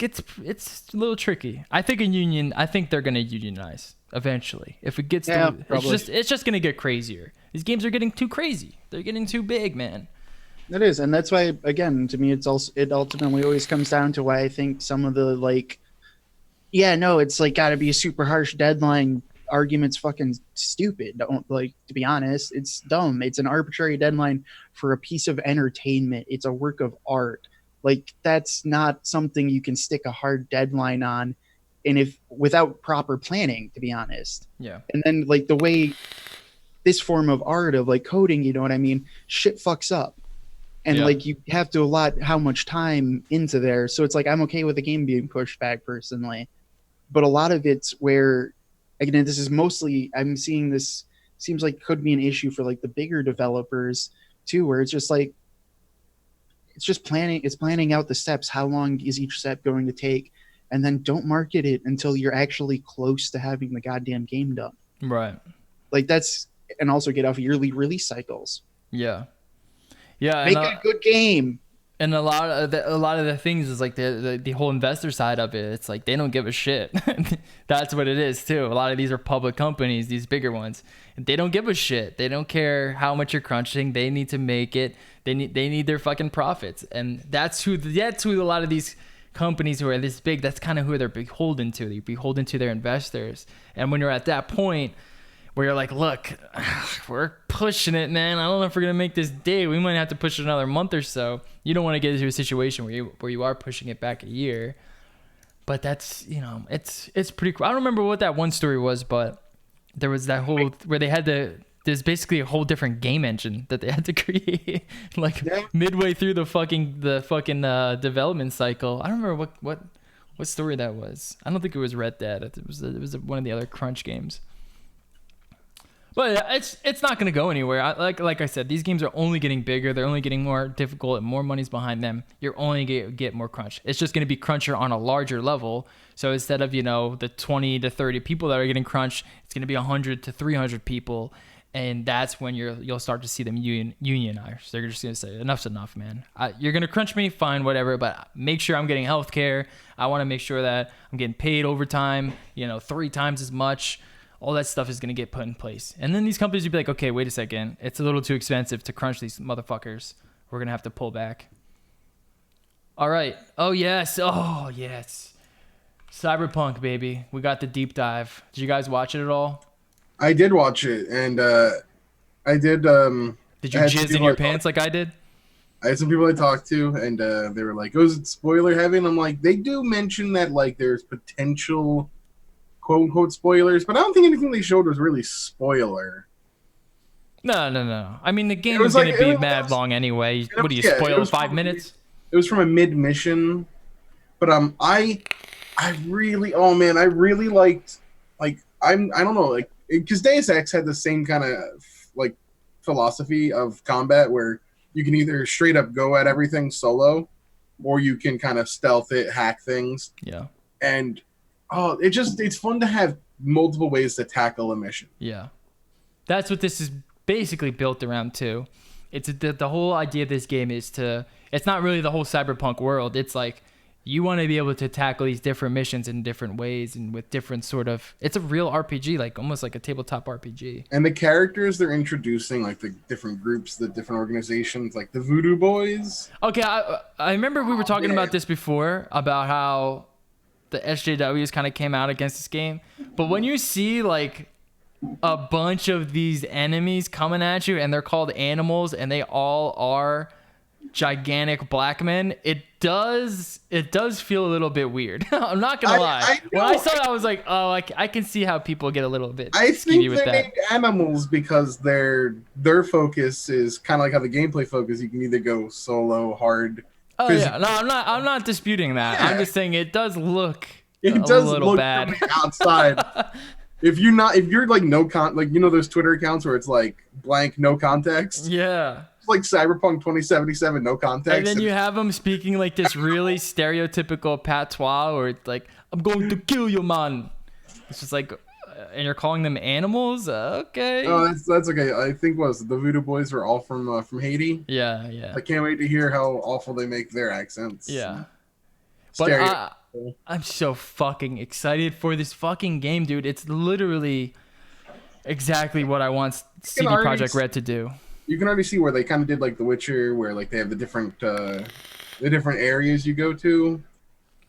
a little tricky. I think they're going to unionize eventually. If it gets Yeah, to, probably. it's just going to get crazier. These games are getting too crazy. They're getting too big, man. It is, and that's why, again, to me, it ultimately always comes down to why I think some of the like, yeah, no, it's like got to be a super harsh deadline. Argument's fucking stupid. Don't like to be honest, it's dumb. It's an arbitrary deadline for a piece of entertainment. It's a work of art. Like that's not something you can stick a hard deadline on, and if without proper planning, to be honest. Yeah. And then like the way this form of art of like coding, you know what I mean? Shit fucks up. And Yeah. like you have to allot how much time into there. So it's like I'm okay with the game being pushed back personally. But a lot of it's where, again, this is mostly I'm seeing this seems like could be an issue for like the bigger developers too, where it's just like it's just planning out the steps. How long is each step going to take? And then don't market it until you're actually close to having the goddamn game done. Right. Like that's and also get off yearly release cycles. Yeah. Yeah. Make a good game. And a lot of the things is like the whole investor side of it. It's like they don't give a shit. That's what it is too. A lot of these are public companies, these bigger ones. They don't give a shit. They don't care how much you're crunching. They need to make it. They need their fucking profits. And that's who a lot of these companies who are this big, that's kind of who they're beholden to. They're beholden to their investors. And when you're at that point where you're like, look, we're pushing it, man. I don't know if we're gonna make this day. We might have to push it another month or so. You don't want to get into a situation where you are pushing it back a year. But that's, it's pretty cool. I don't remember what that one story was, but there was that whole where they had there's basically a whole different game engine that they had to create like midway through the fucking development cycle. I don't remember what story that was. I don't think it was Red Dead. It was one of the other crunch games. But it's not going to go anywhere. Like I said, these games are only getting bigger. They're only getting more difficult, and more money's behind them. You're only going to get more crunch. It's just going to be cruncher on a larger level. So instead of, the 20 to 30 people that are getting crunched, it's going to be 100 to 300 people. And that's when you'll start to see them unionize. They're just going to say, enough's enough, man. You're going to crunch me, fine, whatever, but make sure I'm getting health care. I want to make sure that I'm getting paid overtime, 3 times as much. All that stuff is going to get put in place. And then these companies will be like, okay, wait a second. It's a little too expensive to crunch these motherfuckers. We're going to have to pull back. All right. Oh, yes. Cyberpunk, baby. We got the deep dive. Did you guys watch it at all? I did watch it, and I did. Did you jizz in your pants like I did? I had some people I talked to, and they were like, "Oh, is it spoiler heavy?" And I'm like, they do mention that like there's potential quote unquote spoilers, but I don't think anything they showed was really spoiler. No. I mean, the game was going to be mad long anyway. What do you spoil? 5 minutes? It was from a mid mission, but I really liked I don't know, like, because Deus Ex had the same kind of like philosophy of combat where you can either straight up go at everything solo, or you can kind of stealth it, hack things. Yeah. And it's fun to have multiple ways to tackle a mission. Yeah. That's what this is basically built around too. It's the whole idea of this game is it's not really the whole cyberpunk world. It's like you want to be able to tackle these different missions in different ways and with different it's a real RPG, like almost like a tabletop RPG. And the characters they're introducing, like the different groups, the different organizations, like the Voodoo Boys. Okay, I remember we were talking about this before, about how the SJWs kind of came out against this game. But when you see like a bunch of these enemies coming at you and they're called animals and they all are gigantic black men, it does feel a little bit weird. I'm not gonna lie. When I saw it, I was like, oh, I can see how people get a little bit skeevy with that. I think they're named animals because their focus is kind of like how the gameplay focus. You can either go solo, hard. Oh yeah, no, I'm not disputing that. Yeah. I'm just saying it does look a little bad from the outside. If you're like those Twitter accounts where it's like blank no context. Yeah. Like Cyberpunk 2077, no context. And then you have them speaking like this really stereotypical patois, or it's like, I'm going to kill you, man. It's just like, and you're calling them animals? Okay. Oh, that's okay. I think the Voodoo Boys are all from Haiti. Yeah. I can't wait to hear how awful they make their accents. Yeah. But I'm so fucking excited for this fucking game, dude. It's literally exactly what I want CD Projekt Red to do. You can already see where they kind of did like The Witcher, where like they have the different areas you go to.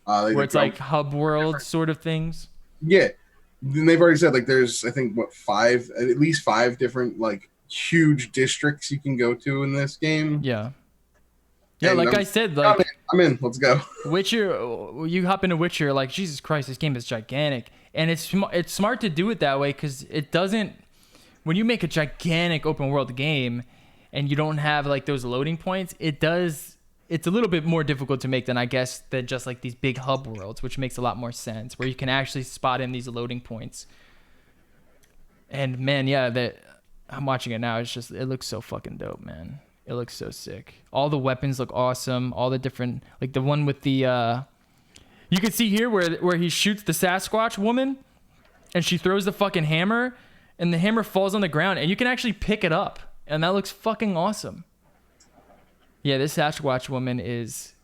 Where it's like hub world sort of things. Yeah. And they've already said like there's, I think, at least 5 different like huge districts you can go to in this game. Yeah. Yeah, and I said, like I'm in. Let's go. Witcher, you hop into Witcher, like, Jesus Christ, this game is gigantic. And it's smart to do it that way because it doesn't. When you make a gigantic open world game and you don't have like those loading points, it's a little bit more difficult to make than just like these big hub worlds, which makes a lot more sense, where you can actually spot in these loading points. And man, yeah, I'm watching it now. It looks so fucking dope, man. It looks so sick. All the weapons look awesome. All the different, like the one with the, you can see here where he shoots the Sasquatch woman and she throws the fucking hammer. And the hammer falls on the ground, and you can actually pick it up. And that looks fucking awesome. Yeah, this Sasquatch woman is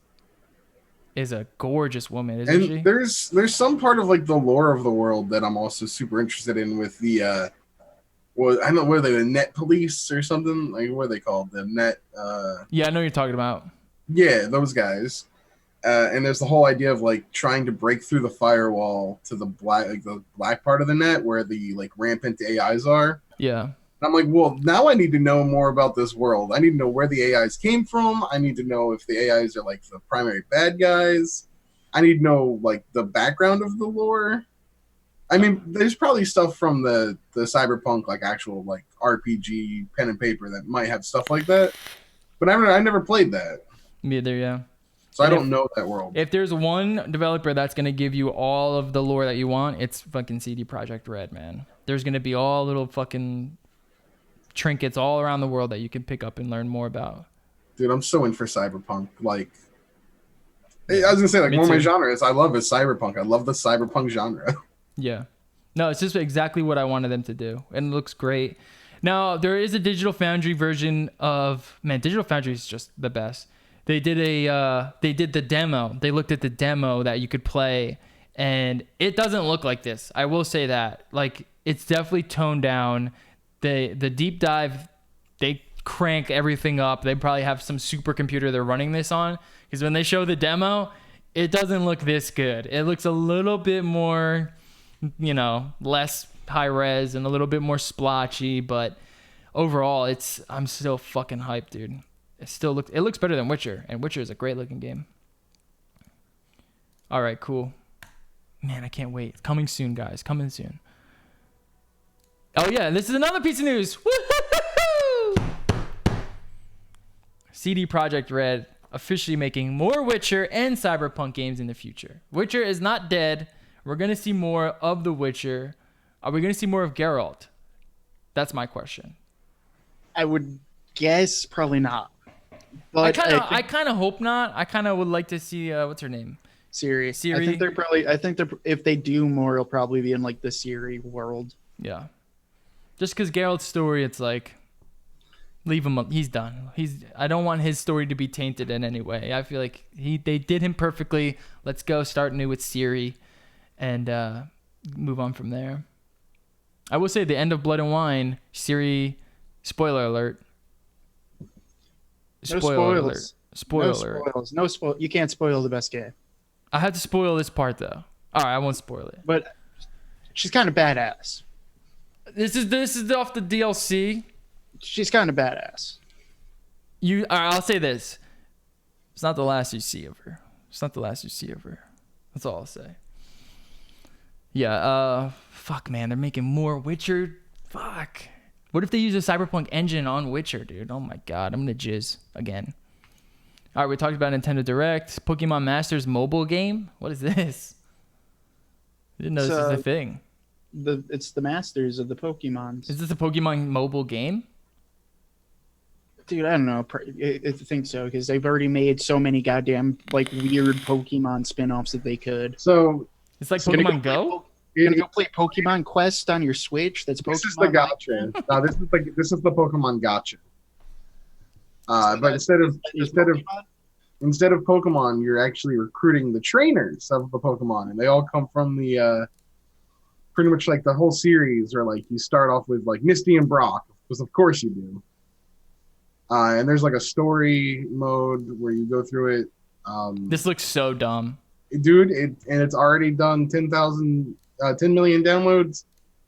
a gorgeous woman, isn't she? And there's some part of like the lore of the world that I'm also super interested in with the well, I don't know, what are they, the net police or something? Like, what are they called? The net Yeah, I know what you're talking about. yeah, those guys. And there's the whole idea of like trying to break through the firewall to the black part of the net where the like rampant AIs are. Yeah. And I'm like, well, now I need to know more about this world. I need to know where the AIs came from. I need to know if the AIs are like the primary bad guys. I need to know like the background of the lore. I mean, there's probably stuff from the cyberpunk like actual like RPG pen and paper that might have stuff like that. But I never played that. Me either, yeah. So I And don't know that world. If there's one developer that's going to give you all of the lore that you want, it's fucking CD Projekt Red, man. There's going to be all little fucking trinkets all around the world that you can pick up and learn more about. Dude, I'm so in for cyberpunk. Like, I was gonna say, like, Me one of my too. genres I love is cyberpunk. I love the cyberpunk genre. Yeah. No, it's just exactly what I wanted them to do. And it looks great. Now, there is a Digital Foundry version of... Man, Digital Foundry is just the best. They did the demo. They looked at the demo that you could play, and it doesn't look like this. I will say that. Like, it's definitely toned down. The deep dive, they crank everything up. They probably have some supercomputer they're running this on, because when they show the demo, it doesn't look this good. It looks a little bit more, less high res and a little bit more splotchy, but overall, I'm still fucking hyped, dude. It looks better than Witcher, and Witcher is a great looking game. All right, cool. Man, I can't wait. It's coming soon, guys. Coming soon. Oh yeah, this is another piece of news. Woo-hoo-hoo-hoo! CD Projekt Red officially making more Witcher and Cyberpunk games in the future. Witcher is not dead. We're gonna see more of the Witcher. Are we gonna see more of Geralt? That's my question. I would guess probably not. But I kind of hope not. I kind of would like to see what's her name? Ciri. Ciri. I think they're if they do more, it'll probably be in like the Ciri world. Yeah. Just because Geralt's story, it's like, leave him. He's done. I don't want his story to be tainted in any way. I feel like they did him perfectly. Let's go start new with Ciri, and move on from there. I will say the end of Blood and Wine, Ciri. Spoiler alert. No Spoiler alert. spoils. Spoiler No alert. spoils. No spoil. You can't spoil the best game. I had to spoil this part though. All right, I won't spoil it. But she's kind of badass. This is off the DLC. She's kind of badass. I'll say this. It's not the last you see of her. It's not the last you see of her. That's all I'll say. Yeah, fuck man, they're making more Witcher. Fuck. What if they use a Cyberpunk engine on Witcher, dude? Oh my god, I'm gonna jizz again. All right, we talked about Nintendo Direct, Pokemon Masters mobile game. What is this? I didn't know this is a thing. It's the masters of the Pokemons. Is this a Pokemon mobile game? Dude, I don't know. I think so because they've already made so many goddamn like weird Pokemon spin-offs that they could. So It's like You're Pokemon Go? You're gonna go play Pokemon Quest on your Switch. That's Pokemon. this is the gotcha. No, this is the Pokemon gotcha. But instead of Pokemon, you're actually recruiting the trainers of the Pokemon, and they all come from the pretty much like the whole series, where like you start off with like Misty and Brock, because of course you do. And there's like a story mode where you go through it. This looks so dumb. Dude, it's already done 10 million downloads.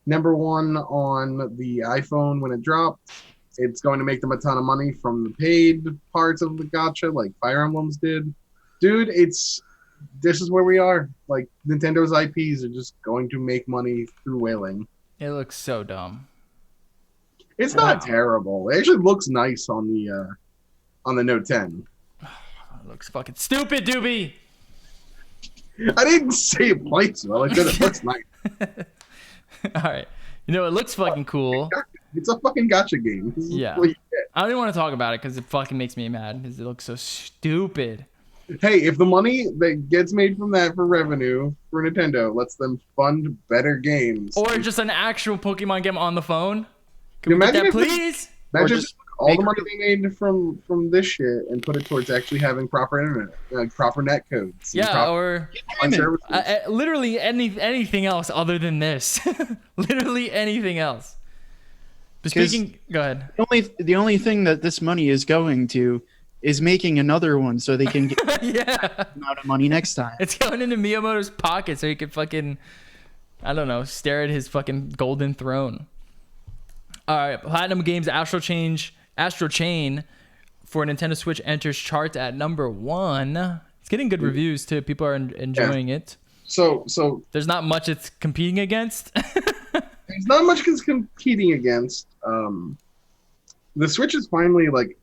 #1 on the iPhone when it dropped. It's going to make them a ton of money from the paid parts of the gacha, like Fire Emblems did. Dude, this is where we are. Like Nintendo's IPs are just going to make money through whaling. It looks so dumb. It's not terrible. It actually looks nice on the Note 10. It looks fucking stupid, Doobie. I didn't say it plays well. I said it looks nice. All right. It looks fucking cool. It's a fucking gacha game. This is Yeah. what you get. I don't even want to talk about it because it fucking makes me mad because it looks so stupid. Hey, if the money that gets made from that for revenue for Nintendo lets them fund better games. Or just an actual Pokemon game on the phone. Can we Imagine get that, if please? Imagine Or just all the money they made from this shit and put it towards actually having proper internet, like proper net codes. and Yeah, proper or online services. literally anything else other than this. Literally anything else. But 'Cause- speaking, go ahead. The only thing that this money is going to is making another one so they can get Yeah, amount of money next time. it's going into Miyamoto's pocket so he can fucking, I don't know, stare at his fucking golden throne. All right, Platinum Games Astral Chain for Nintendo Switch enters chart at number 1. It's getting good reviews too. People are enjoying it. So There's not much it's competing against. there's not much it's competing against. The Switch is finally like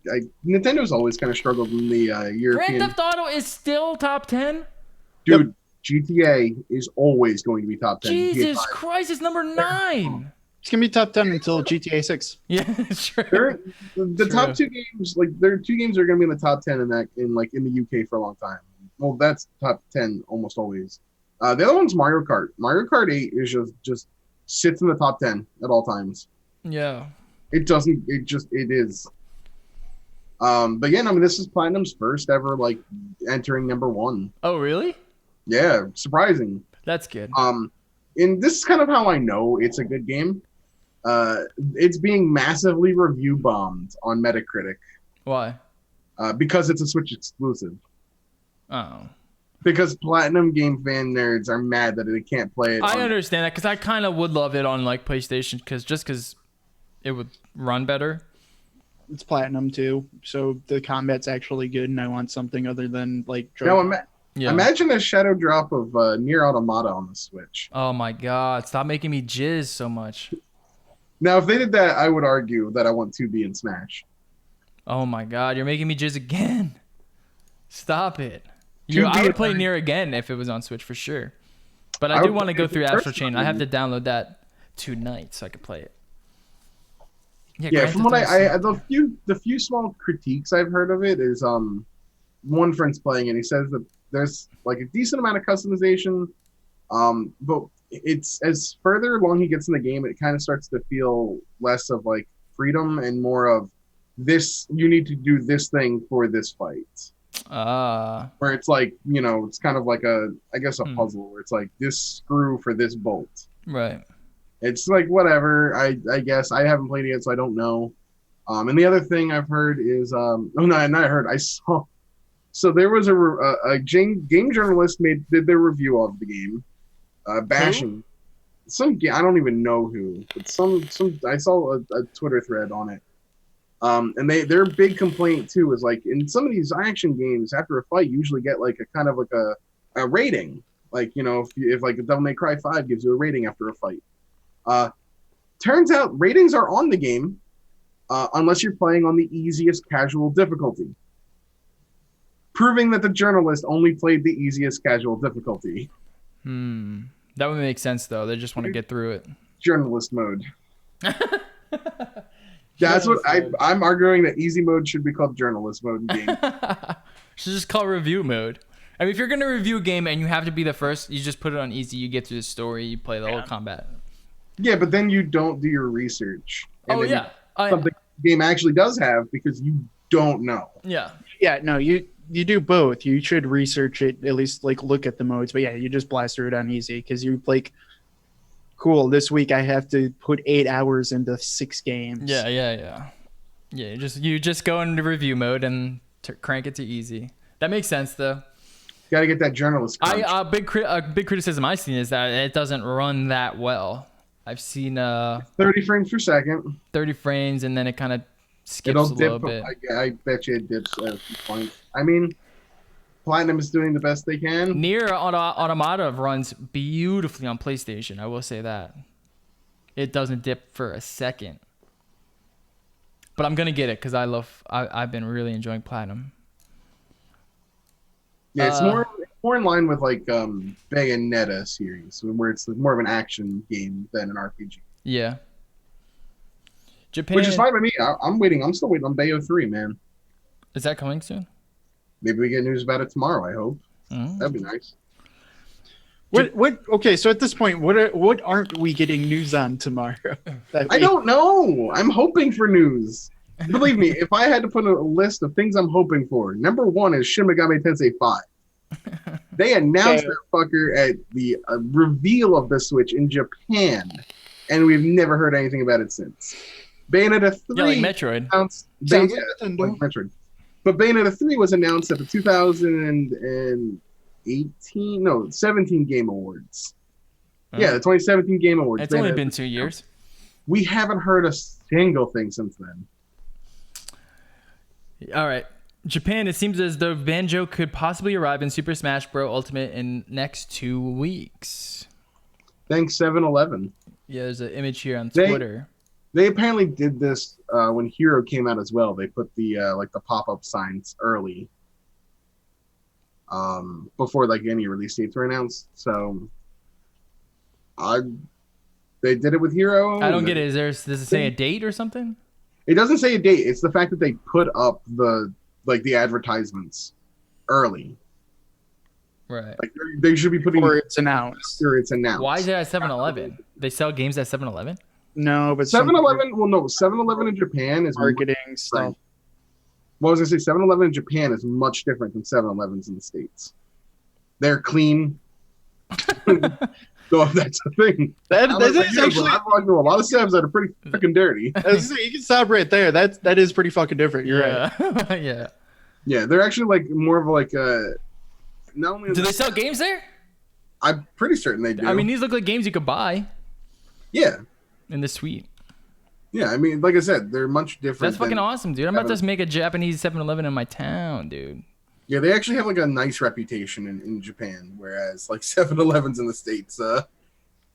Nintendo's always kind of struggled in the Grand European. Theft Auto is still top 10. Dude, GTA is always going to be top 10. Jesus GTA Christ, it's number 9. It's gonna be top 10 until GTA 6. Yeah, sure. The top two games, like there are two games that are going to be in the top 10 in the UK for a long time. Well, that's top 10 almost always. The other one's Mario Kart. Mario Kart 8 is just sits in the top 10 at all times. Yeah. It doesn't. It is. But yeah, I mean, this is Platinum's first ever like entering number 1. Oh, really? Yeah, surprising. That's good. And this is kind of how I know it's a good game. It's being massively review bombed on Metacritic Why? because it's a Switch exclusive. Oh. Because Platinum game fan nerds are mad that they can't play it. I understand that because I kind of would love it on like PlayStation because it would run better. It's Platinum too, so the combat's actually good, and I want something other than like. Now, Yeah. imagine a shadow drop of Nier Automata on the Switch. Oh my God! Stop making me jizz so much. Now, if they did that, I would argue that I want 2B in Smash. Oh my God! You're making me jizz again. Stop it. Two I would being play fine. Nier again if it was on Switch for sure. But I I do would want to play go it through first Astral Chain. I have to download that tonight so I can play it. Yeah, Grand from Theft what Auto the few small critiques I've heard of it is one friend's playing it. He says that there's like a decent amount of customization, but it's as further along he gets in the game, it kind of starts to feel less of like freedom and more of this. You need to do this thing for this fight. Where it's like, you know, it's kind of like a puzzle where it's like this screw for this bolt. right. It's like whatever. I guess I haven't played it yet, so I don't know. And the other thing I've heard is I saw. So there was a game journalist did their review of the game, bashing some. I don't even know who, but some. I saw a Twitter thread on it. And their big complaint too is like in some of these action games, after a fight, you usually get like a kind of like a rating. Like, you know, if like Devil May Cry 5 gives you a rating after a fight. Turns out ratings are on the game unless you're playing on the easiest casual difficulty. Proving that the journalist only played the easiest casual difficulty. That would make sense though. They just want to get through it. Journalist mode. That's what I'm arguing, that easy mode should be called journalist mode in game. Should just call review mode. I mean, if you're gonna review a game and you have to be the first, you just put it on easy. You get through the story. You play the whole combat. Yeah, but then you don't do your research. And Oh then yeah. something the game actually does have because you don't know. Yeah. Yeah, no, you do both. You should research it, at least like look at the modes. But yeah, you just blast through it on easy because you like, cool. This week I have to put 8 hours into 6 games. Yeah. Yeah. You just go into review mode and crank it to easy. That makes sense though. Got to get that journalist crunch. A big criticism I've seen is that it doesn't run that well. I've seen 30 frames per second. 30 frames and then it kind of skips It'll a little dip. bit. I bet you it dips at a few points. I mean, Platinum is doing the best they can. Nier Automata runs beautifully on PlayStation. I will say that. It doesn't dip for a second. But I'm gonna get it because I've been really enjoying Platinum. Yeah, it's more in line with like Bayonetta series, where it's more of an action game than an RPG. Yeah. Japan. Which is fine by me. I'm waiting. I'm still waiting on Bayo 3, man. Is that coming soon? Maybe we get news about it tomorrow. I hope. Mm. That'd be nice. What? Okay, so at this point, what aren't we getting news on tomorrow? I don't know. I'm hoping for news. Believe me, if I had to put a list of things I'm hoping for, number one is Shin Megami Tensei 5. They announced that fucker at the reveal of the Switch in Japan, and we've never heard anything about it since. Bayonetta 3 Yeah, like Metroid. announced. Sounds Yeah, like Nintendo. like Metroid. But Bayonetta 3 was announced at the 2017 Game Awards. Yeah, the 2017 Game Awards. It's only been 2 years. We haven't heard a single thing since then. All right. Japan, it seems as though Banjo could possibly arrive in Super Smash Bros. Ultimate in next 2 weeks. Thanks 7-Eleven. Yeah, there's an image here on They- Twitter. They apparently did this when Hero came out as well. They put the the pop-up signs early, before like any release dates were announced. So, they did it with Hero. I don't get it. Does it say a date or something? It doesn't say a date. It's the fact that they put up the advertisements early. Right. Like they should be putting Or it's announced. after it's announced. Why is it at 7-Eleven? They sell games at 7-Eleven? No, but some 7-Eleven? Well, no. 7-Eleven in Japan is marketing stuff. Well, I was gonna say 7-Eleven in Japan is much different than 7-Elevens in the States. They're clean. So that's the thing. That I'm is like, yeah, actually. I've walked through a lot of Sevs that are pretty fucking dirty. You can stop right there. That is pretty fucking different. You're right. Yeah. Yeah. Yeah, they're actually like more of like not only Do they sell games there? I'm pretty certain they do. I mean, these look like games you could buy yeah. in the suite. Yeah, I mean, like I said, they're much different. That's fucking than- awesome, dude. I'm about to make a Japanese 7-Eleven in my town, dude. Yeah, they actually have like a nice reputation in Japan, whereas like 7-Elevens in the States, Like,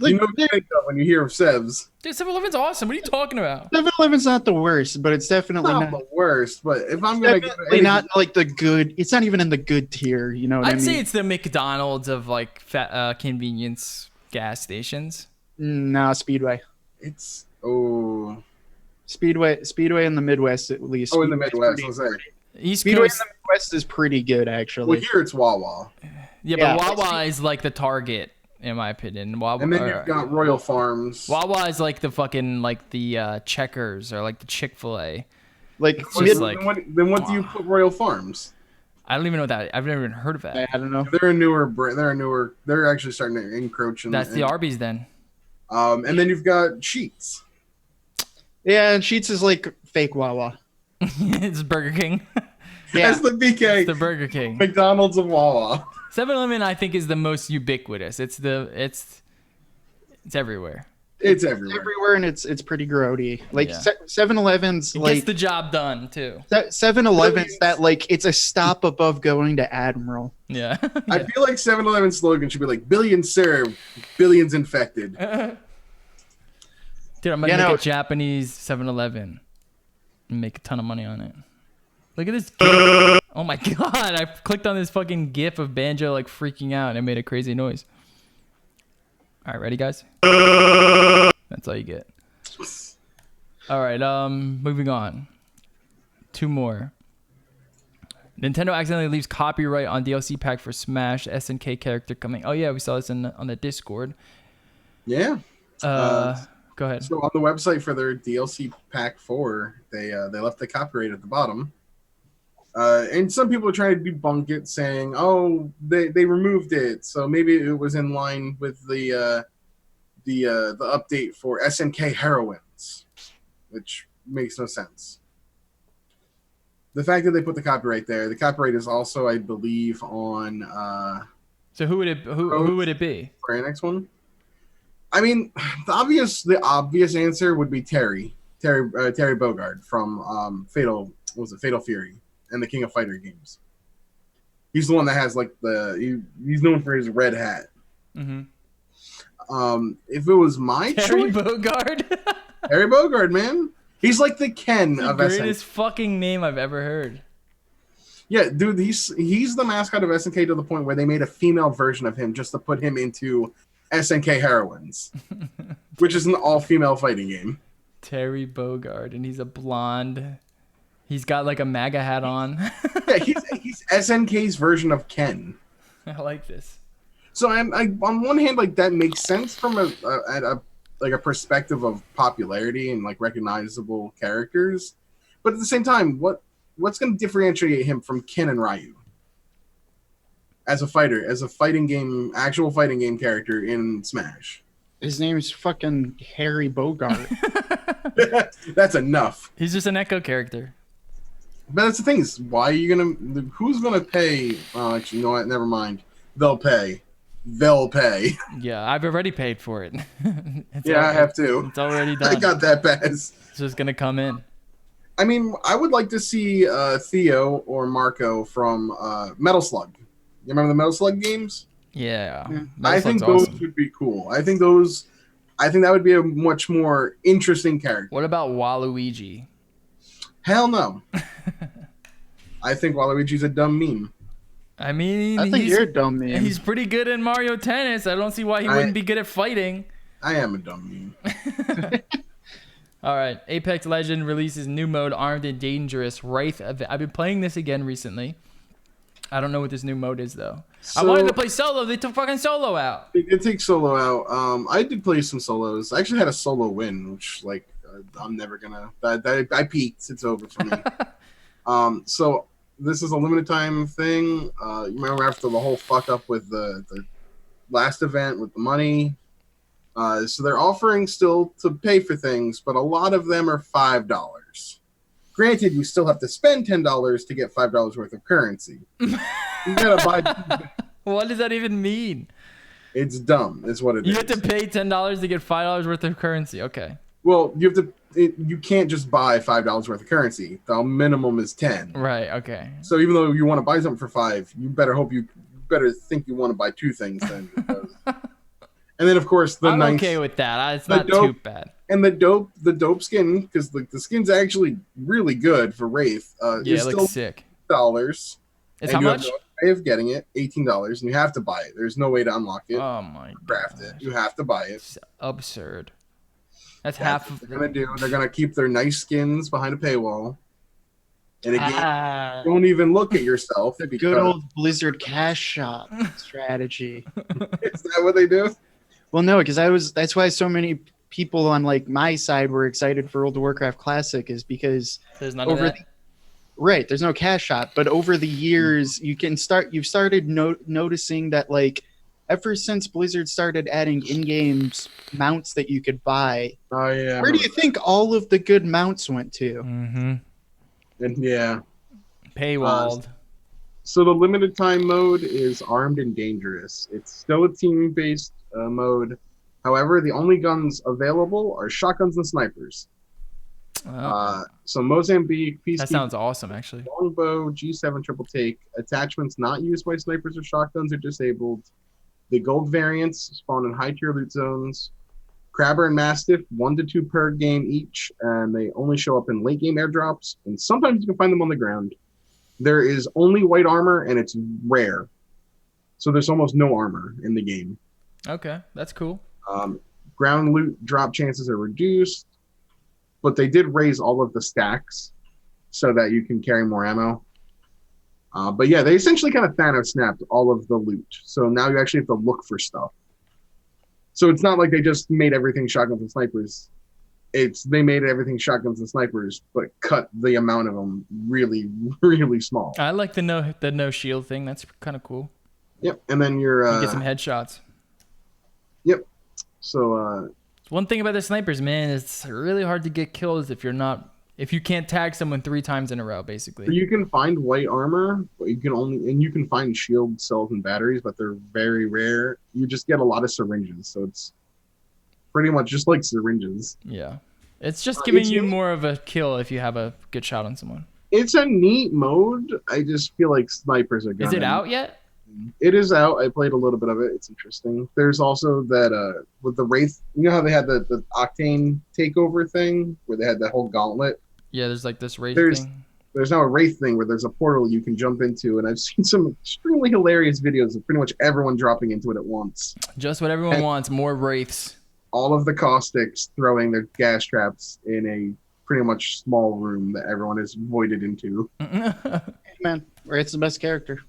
you know what you think of when you hear of Sevs. Dude, 7-Eleven's awesome. What are you talking about? 7-Eleven's not the worst, but it's definitely Not not. the worst, but if I'm gonna Definitely not like the good. It's not even in the good tier. You know what I I'd mean? say it's the McDonald's of like convenience gas stations. No, Speedway. it's Speedway in the Midwest at least. in the Speedway's Midwest. pretty- I was like, East Speedway in Coast, the Midwest is pretty good well, actually. here it's Wawa, yeah, yeah, but Wawa is like the Target, in my opinion. Wawa, and then you've got Royal Farms. Wawa is like the fucking like the Checkers or like the Chick-fil-A. Like It's Well, just then, like- then what do you put Royal Farms? I don't even know that. I've never even heard of that. I don't know. They're a newer brand. They're actually starting to encroach. That's the Arby's then. And then you've got Sheets. Yeah, and Sheets is like fake Wawa. It's Burger King. Yeah, That's the BK. It's the Burger King. McDonald's of Wawa. 7-Eleven, I think, is the most ubiquitous. It's everywhere. It's everywhere. everywhere, and it's pretty grody. Like Yeah. 7-Eleven's It like gets the job done too. 7-Eleven's that like it's a stop above going to Admiral. Yeah. I feel like 7-Eleven slogan should be like billions served, billions infected. Dude, I'm gonna Yeah, make no. a Japanese 7-Eleven and make a ton of money on it. Look at this. Oh my god! I clicked on this fucking GIF of Banjo like freaking out, and it made a crazy noise. All right, ready, guys? That's all you get. All right, moving on. 2 more. Nintendo accidentally leaves copyright on DLC pack for Smash SNK character coming. Oh yeah, we saw this on the Discord. Yeah. Go ahead. So on the website for their DLC pack 4, they left the copyright at the bottom. And some people are trying to debunk it, saying, "Oh, they removed it, so maybe it was in line with the update for SNK Heroines," which makes no sense. The fact that they put the copyright there, the copyright is also, I believe, on So who would it be? Square Enix one. I mean, the obvious answer would be Terry Bogard from Fatal Fury and the King of Fighter games. He's the one that has like he's known for his red hat. Mm-hmm. If it was my Terry choice, Bogard. Terry Bogard, man, he's like the Ken The of SNK. greatest fucking name I've ever heard. Yeah, dude, he's the mascot of SNK to the point where they made a female version of him just to put him into SNK Heroines, which is an all-female fighting game. Terry Bogard, and he's a blonde. He's got like a MAGA hat on. Yeah, he's SNK's version of Ken. I like this. So I on one hand, like that makes sense from a perspective of popularity and like recognizable characters, But at the same time, what's going to differentiate him from Ken and Ryu as a fighter, as a actual fighting game character in Smash? His name's fucking Harry Bogart. That's enough. He's just an Echo character. But that's the thing is, why are you gonna? Who's gonna pay? Actually, you know what? Never mind. They'll pay. Yeah, I've already paid for it. I have to. It's already done. I got that pass. It's just gonna come in. I mean, I would like to see Theo or Marco from Metal Slug. You remember the Metal Slug games? Yeah. I think those would be cool. I think that would be a much more interesting character. What about Waluigi? Hell no. I think Waluigi's a dumb meme. I mean, I think you're a dumb man. He's pretty good in Mario Tennis. I don't see why he wouldn't be good at fighting. I am a dumb meme. All right, Apex Legend releases new mode, Armed and Dangerous. Wraith. I've been playing this again recently. I don't know what this new mode is though. I wanted to play solo. They took fucking solo out. They did take solo out. I did play some solos. I actually had a solo win, which I'm never gonna. I peaked. It's over for me. So this is a limited time thing. You remember after the whole fuck up with the last event with the money. So they're offering still to pay for things, but a lot of them are $5. Granted, you still have to spend $10 to get $5 worth of currency. You gotta buy. What does that even mean? It's dumb. Is what it is. You have to pay $10 to get $5 worth of currency. Okay. Well, you have to. You can't just buy $5 worth of currency. The minimum is 10. Right. Okay. So even though you want to buy something for $5, you better think you want to buy two things then. Because... And then of course I'm okay with that. It's not too bad. And the dope skin, because the skin's actually really good for Wraith. Yeah, it looks sick. $18. It's how much? You have no way of getting it, $18, and you have to buy it. There's no way to unlock it. Oh my god. Craft it. You have to buy it. It's absurd. That's half of what they're gonna do. They're gonna keep their nice skins behind a paywall. And again, don't even look at yourself. Good old Blizzard cash shop strategy. Is that what they do? Well, no, because that's why so many people on like my side were excited for World of Warcraft Classic, is because there's none of that. There's no cash shop, but over the years you've started noticing that, like, ever since Blizzard started adding in-game mounts that you could buy. Oh yeah. Where do you think all of the good mounts went to? Mm-hmm. And yeah. Paywalled. So the limited time mode is Armed and Dangerous. It's still a team-based mode. However, the only guns available are shotguns and snipers. Oh. So Mozambique, Peacekeeper, that sounds awesome, actually. Longbow, G7 triple take. Attachments not used by snipers or shotguns are disabled. The gold variants spawn in high tier loot zones. Crabber and Mastiff, 1 to 2 per game each, and they only show up in late game airdrops, and sometimes you can find them on the ground. There is only white armor, and it's rare. So there's almost no armor in the game. Okay, that's cool. Ground loot drop chances are reduced, but they did raise all of the stacks so that you can carry more ammo. But yeah, they essentially kind of Thanos snapped all of the loot. So now you actually have to look for stuff. So it's not like they just made everything shotguns and snipers. They made everything shotguns and snipers, but cut the amount of them really, really small. I like the no shield thing. That's kind of cool. Yep, and then you get some headshots. Yep. So one thing about the snipers, man, it's really hard to get kills if you can't tag someone 3 times in a row, basically. You can find white armor, but you can find shield cells and batteries, but they're very rare. You just get a lot of syringes, so it's pretty much just like syringes. Yeah. It's just giving you more of a kill if you have a good shot on someone. It's a neat mode. I just feel like snipers are gonna... Is it out yet? It is out. I played a little bit of it. It's interesting. There's also that with the Wraith, you know how they had the Octane takeover thing where they had that whole gauntlet? Yeah, there's like this Wraith thing. There's now a Wraith thing where there's a portal you can jump into, and I've seen some extremely hilarious videos of pretty much everyone dropping into it at once. Just what everyone wants, more Wraiths. All of the caustics throwing their gas traps in a pretty much small room that everyone is voided into. Hey man, Wraith's the best character.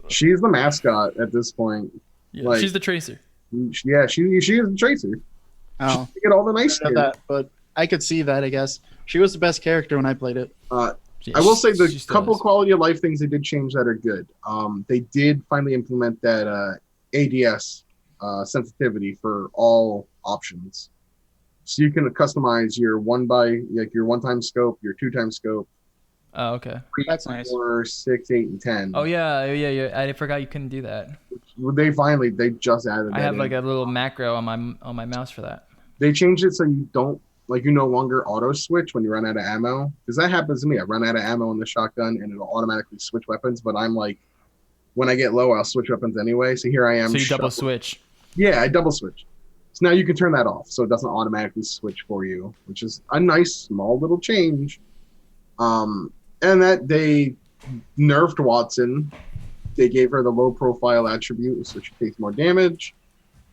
She's the mascot at this point. Yeah, like, she's the Tracer. Yeah, she is the Tracer. Oh, she get all the nice stuff. But I could see that. I guess she was the best character when I played it. I will say the She still couple is. quality of life things they did change that are good. They did finally implement that ADS sensitivity for all options, so you can customize your your 1-time scope, your 2-time scope, Oh, okay. 3, That's nice. 4, 6, 8, and 10. Oh yeah. I forgot you couldn't do that. They just added that. I have in. like a little macro on my mouse for that. They changed it so you don't you no longer auto switch when you run out of ammo, because that happens to me. I run out of ammo in the shotgun and it'll automatically switch weapons, but I'm like, when I get low, I'll switch weapons anyway. So here I am. So you double shuffling. switch. Yeah, I double switch. So now you can turn that off, so it doesn't automatically switch for you, which is a nice small little change. And that they nerfed Watson. They gave her the low profile attribute, so she takes more damage,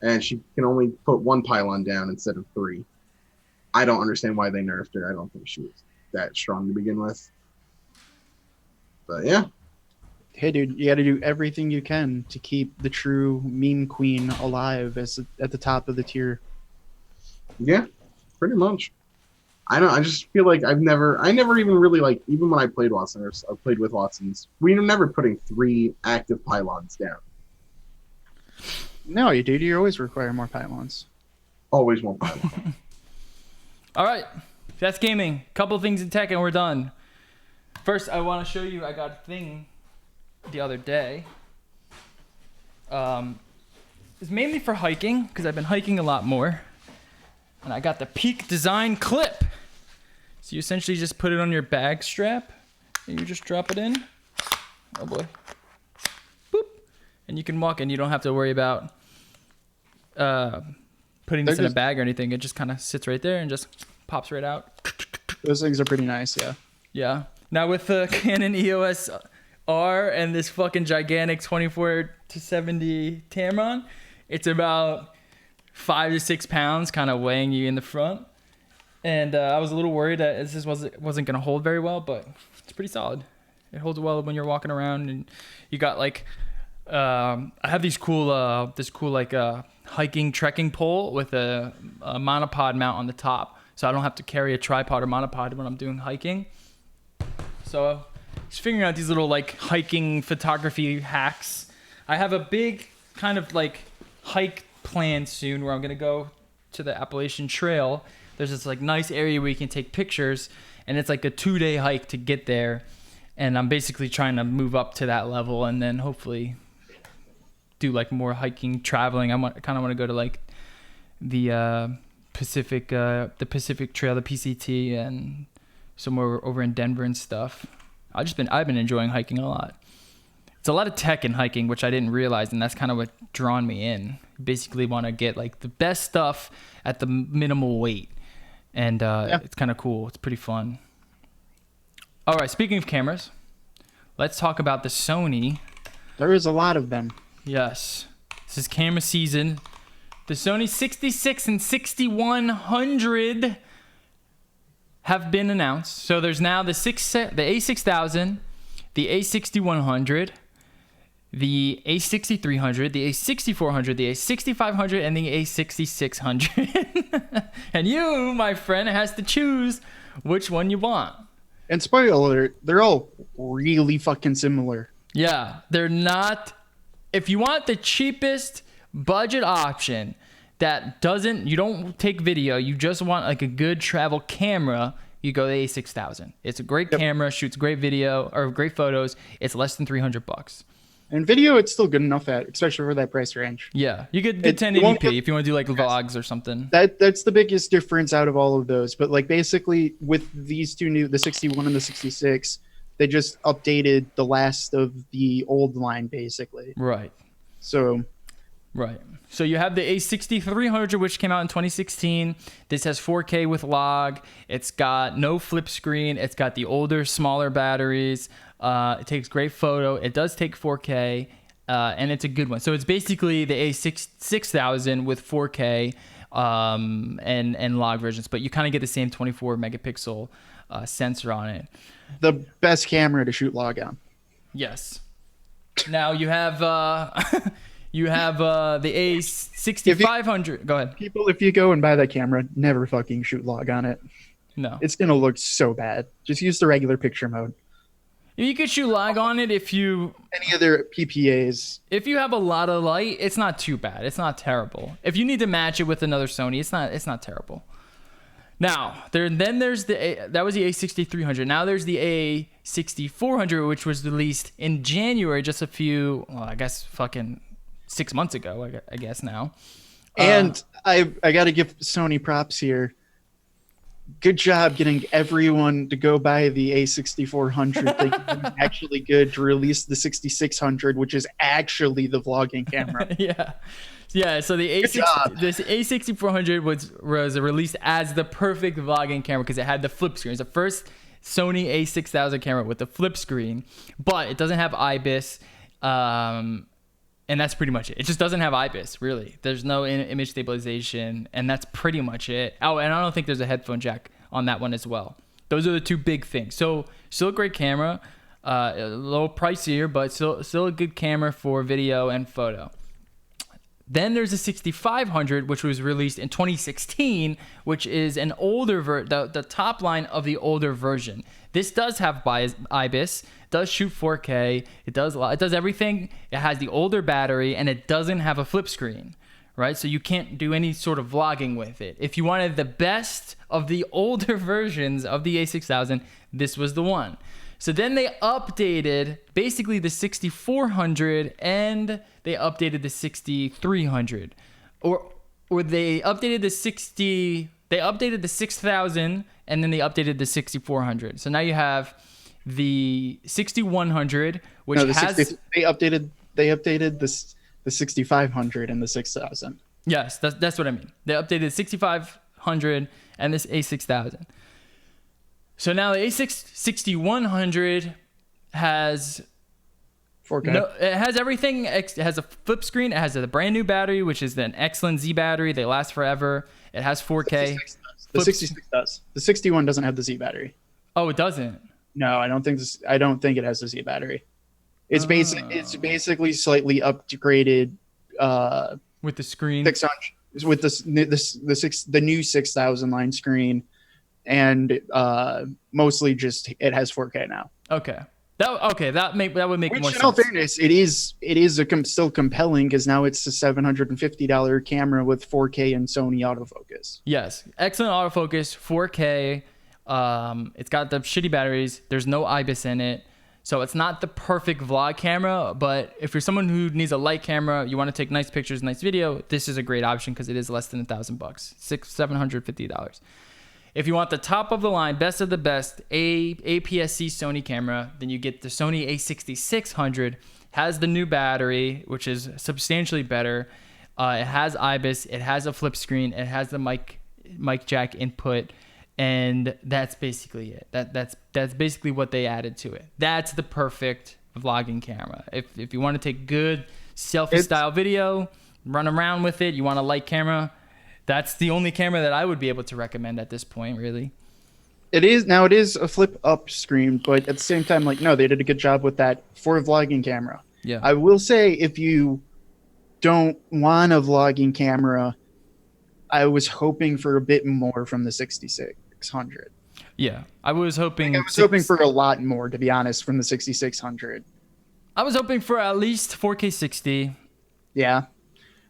and she can only put 1 pylon down instead of 3. I don't understand why they nerfed her. I don't think she was that strong to begin with. But yeah. Hey, dude, you got to do everything you can to keep the true meme queen alive at the top of the tier. Yeah, pretty much. I just feel like I never even really even when I played Watson or I played with Watsons, we were never putting 3 active pylons down. No, you do. You always require more pylons. Always 1 pylon. All right, that's gaming. Couple things in tech and we're done. First, I want to show you. I got a thing the other day. It's mainly for hiking because I've been hiking a lot more. And I got the Peak Design clip. So you essentially just put it on your bag strap and you just drop it in. Oh boy. Boop. And you can walk and you don't have to worry about putting this in a bag or anything. It just kind of sits right there and just pops right out. Those things are pretty nice, yeah. Yeah. Now with the Canon EOS R and this fucking gigantic 24-70 Tamron, it's about 5 to 6 pounds, kind of weighing you in the front. And I was a little worried that this wasn't going to hold very well, but it's pretty solid. It holds well when you're walking around, and you got I have this cool hiking trekking pole with a monopod mount on the top, so I don't have to carry a tripod or monopod when I'm doing hiking. So just figuring out these little hiking photography hacks. I have a big kind of hike plan soon where I'm gonna go to the Appalachian Trail. There's this nice area where you can take pictures, and it's like a 2-day hike to get there. And I'm basically trying to move up to that level, and then hopefully do more hiking, traveling. I kind of want to go to the Pacific Trail, the PCT, and somewhere over in Denver and stuff. I've been enjoying hiking a lot. It's a lot of tech in hiking, which I didn't realize, and that's kind of what drawn me in. Basically want to get the best stuff at the minimal weight, and It's kind of cool. It's pretty fun. All right, speaking of cameras, let's talk about the Sony. There is a lot of them. Yes, this is camera season. The Sony 66 and 6100 have been announced. So there's now the A6000, the A6100, the A6300, the A6400, the A6500, and the A6600. And you, my friend, has to choose which one you want. And spoiler alert, they're all really fucking similar. Yeah, they're not. If you want the cheapest budget option that you don't take video, you just want a good travel camera, you go the A6000. It's a great camera, shoots great video or great photos. It's less than $300. And video, it's still good enough especially for that price range. Yeah, you get 1080p if you want to do vlogs or something. That's the biggest difference out of all of those. But basically with these two new, the 61 and the 66, they just updated the last of the old line basically. Right. So you have the A6300, which came out in 2016. This has 4K with log. It's got no flip screen. It's got the older, smaller batteries. It takes great photo. It does take 4K, and it's a good one. So it's basically the A6000 with 4K and log versions, but you kind of get the same 24 megapixel sensor on it. The best camera to shoot log on. Yes. Now you have You have the A6500. Go ahead. People, if you go and buy that camera, never fucking shoot log on it. No. It's gonna look so bad. Just use the regular picture mode. You could shoot log on it if you Any other PPAs? have a lot of light. It's not too bad. It's not terrible. If you need to match it with another Sony, it's not terrible. Now there's that was the A6300. Now there's the A6400, which was released in January, just a few, well, I guess fucking 6 months ago. I guess now. And I got to give Sony props here. Good job getting everyone to go buy the A6400. They were actually good to release the 6600, which is actually the vlogging camera. Yeah. So the Good job. this A6400 was released as the perfect vlogging camera because it had the flip screen. It's the first Sony A6000 camera with the flip screen, but it doesn't have IBIS. And that's pretty much it. It just doesn't have IBIS, really. There's no image stabilization, and that's pretty much it. Oh, and I don't think there's a headphone jack on that one as well. Those are the two big things. So still a great camera, a little pricier, but still a good camera for video and photo. Then there's a 6500, which was released in 2016, which is an older the top line of the older version. This does have IBIS, does shoot 4K, it does everything. It has the older battery, and it doesn't have a flip screen, right? So you can't do any sort of vlogging with it. If you wanted the best of the older versions of the A6000, this was the one. So then they updated basically the 6400 and they updated the 6300, or they updated the 6000 and then they updated the 6400. So now you have the 6100, which No, they updated the 6500 and the 6000. Yes, that's what I mean. They updated 6500 and this A6000. So now the A6100 has 4K. it has everything. It has a flip screen. It has a brand new battery, which is an excellent Z battery. They last forever. It has 4K. The 66 does. The 61 doesn't have the Z battery. Oh, it doesn't. No, I don't think it has the Z battery. It's basically slightly upgraded With the screen. 600 with the new 6000 line screen, and mostly just it has 4K now. Okay. That would make Which, more in sense. all fairness, it is still compelling because now it's a $750 camera with 4K and Sony autofocus. Yes, excellent autofocus, 4K. It's got the shitty batteries. There's no IBIS in it, so it's not the perfect vlog camera. But if you're someone who needs a light camera, you want to take nice pictures, nice video, this is a great option because it is less than $1,000, $750. If you want the top of the line, best of the best, APS-C Sony camera, then you get the Sony A6600. Has the new battery, which is substantially better. It has IBIS. It has a flip screen. It has the mic jack input, and that's basically it. That's basically what they added to it. That's the perfect vlogging camera. If you want to take good selfie style video, run around with it. You want a light camera. That's the only camera that I would be able to recommend at this point, really. It is a flip up screen, but at the same time, no, they did a good job with that for a vlogging camera. Yeah. I will say, if you don't want a vlogging camera, I was hoping for a bit more from the 6600. Yeah, I was hoping. Hoping for a lot more, to be honest, from the 6600. I was hoping for at least 4K 60. Yeah.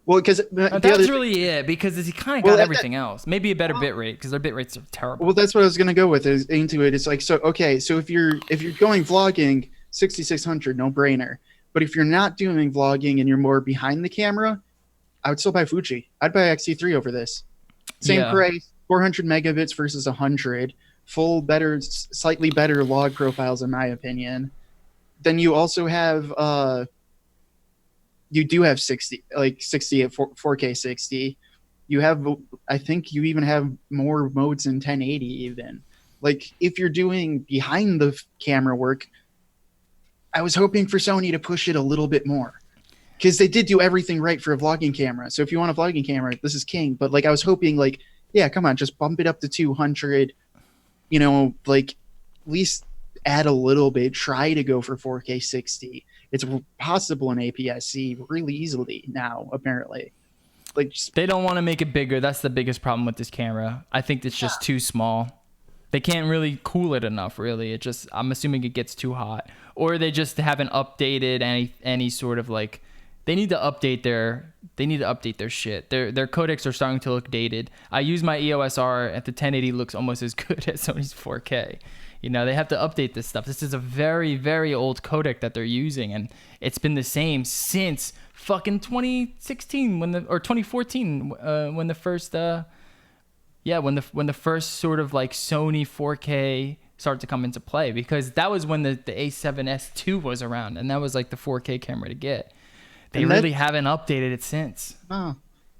Well, because that's really it, because he kind of got everything else. Maybe a better bit rate, because their bit rates are terrible. Well, that's what I was gonna go with. Into it, it's so if you're going vlogging, 6600, no brainer. But if you're not doing vlogging and you're more behind the camera, I would still buy Fuji. I'd buy X-T3 over this. Same price, 400 megabits versus 100. Slightly better log profiles, in my opinion. Then you also have you do have 60 at 4K 60. You have, I think you even have more modes in 1080 even. If you're doing behind the camera work, I was hoping for Sony to push it a little bit more, because they did do everything right for a vlogging camera. So if you want a vlogging camera, this is king. But I was hoping yeah, come on, just bump it up to 200, at least add a little bit, try to go for 4K 60. it's possible in APS-C really easily now, apparently. Like, just, They don't want to make it bigger. That's the biggest problem with this camera. I think it's just too small. They can't really cool it enough, really. It just, I'm assuming it gets too hot. Or they just haven't updated any sort of like, they need to update their shit. Their codecs are starting to look dated. I use my EOS R at the 1080, looks almost as good as Sony's 4K. You know, they have to update this stuff. This is a very, very old codec that they're using, and it's been the same since fucking 2016 or 2014 when the first when the first sort of like Sony 4K started to come into play, because that was when the A7S II was around, and that was like the 4K camera to get. They really haven't updated it since. oh,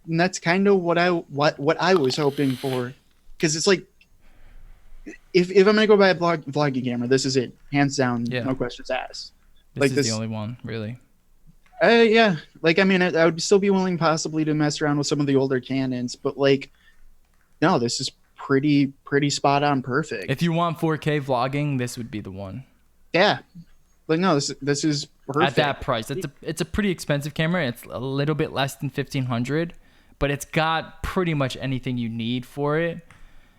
and that's kind of what I was hoping for, because it's like, if I'm gonna go buy a vlogging camera, this is it, hands down, no questions asked. This is the only one, really. Yeah, like, I mean, I would still be willing possibly to mess around with some of the older Canons, but like, no, this is pretty spot on perfect. If you want 4K vlogging, this would be the one. Yeah, like, no, this is perfect. At that price. It's a pretty expensive camera. It's a little bit less than $1,500, but it's got pretty much anything you need for it.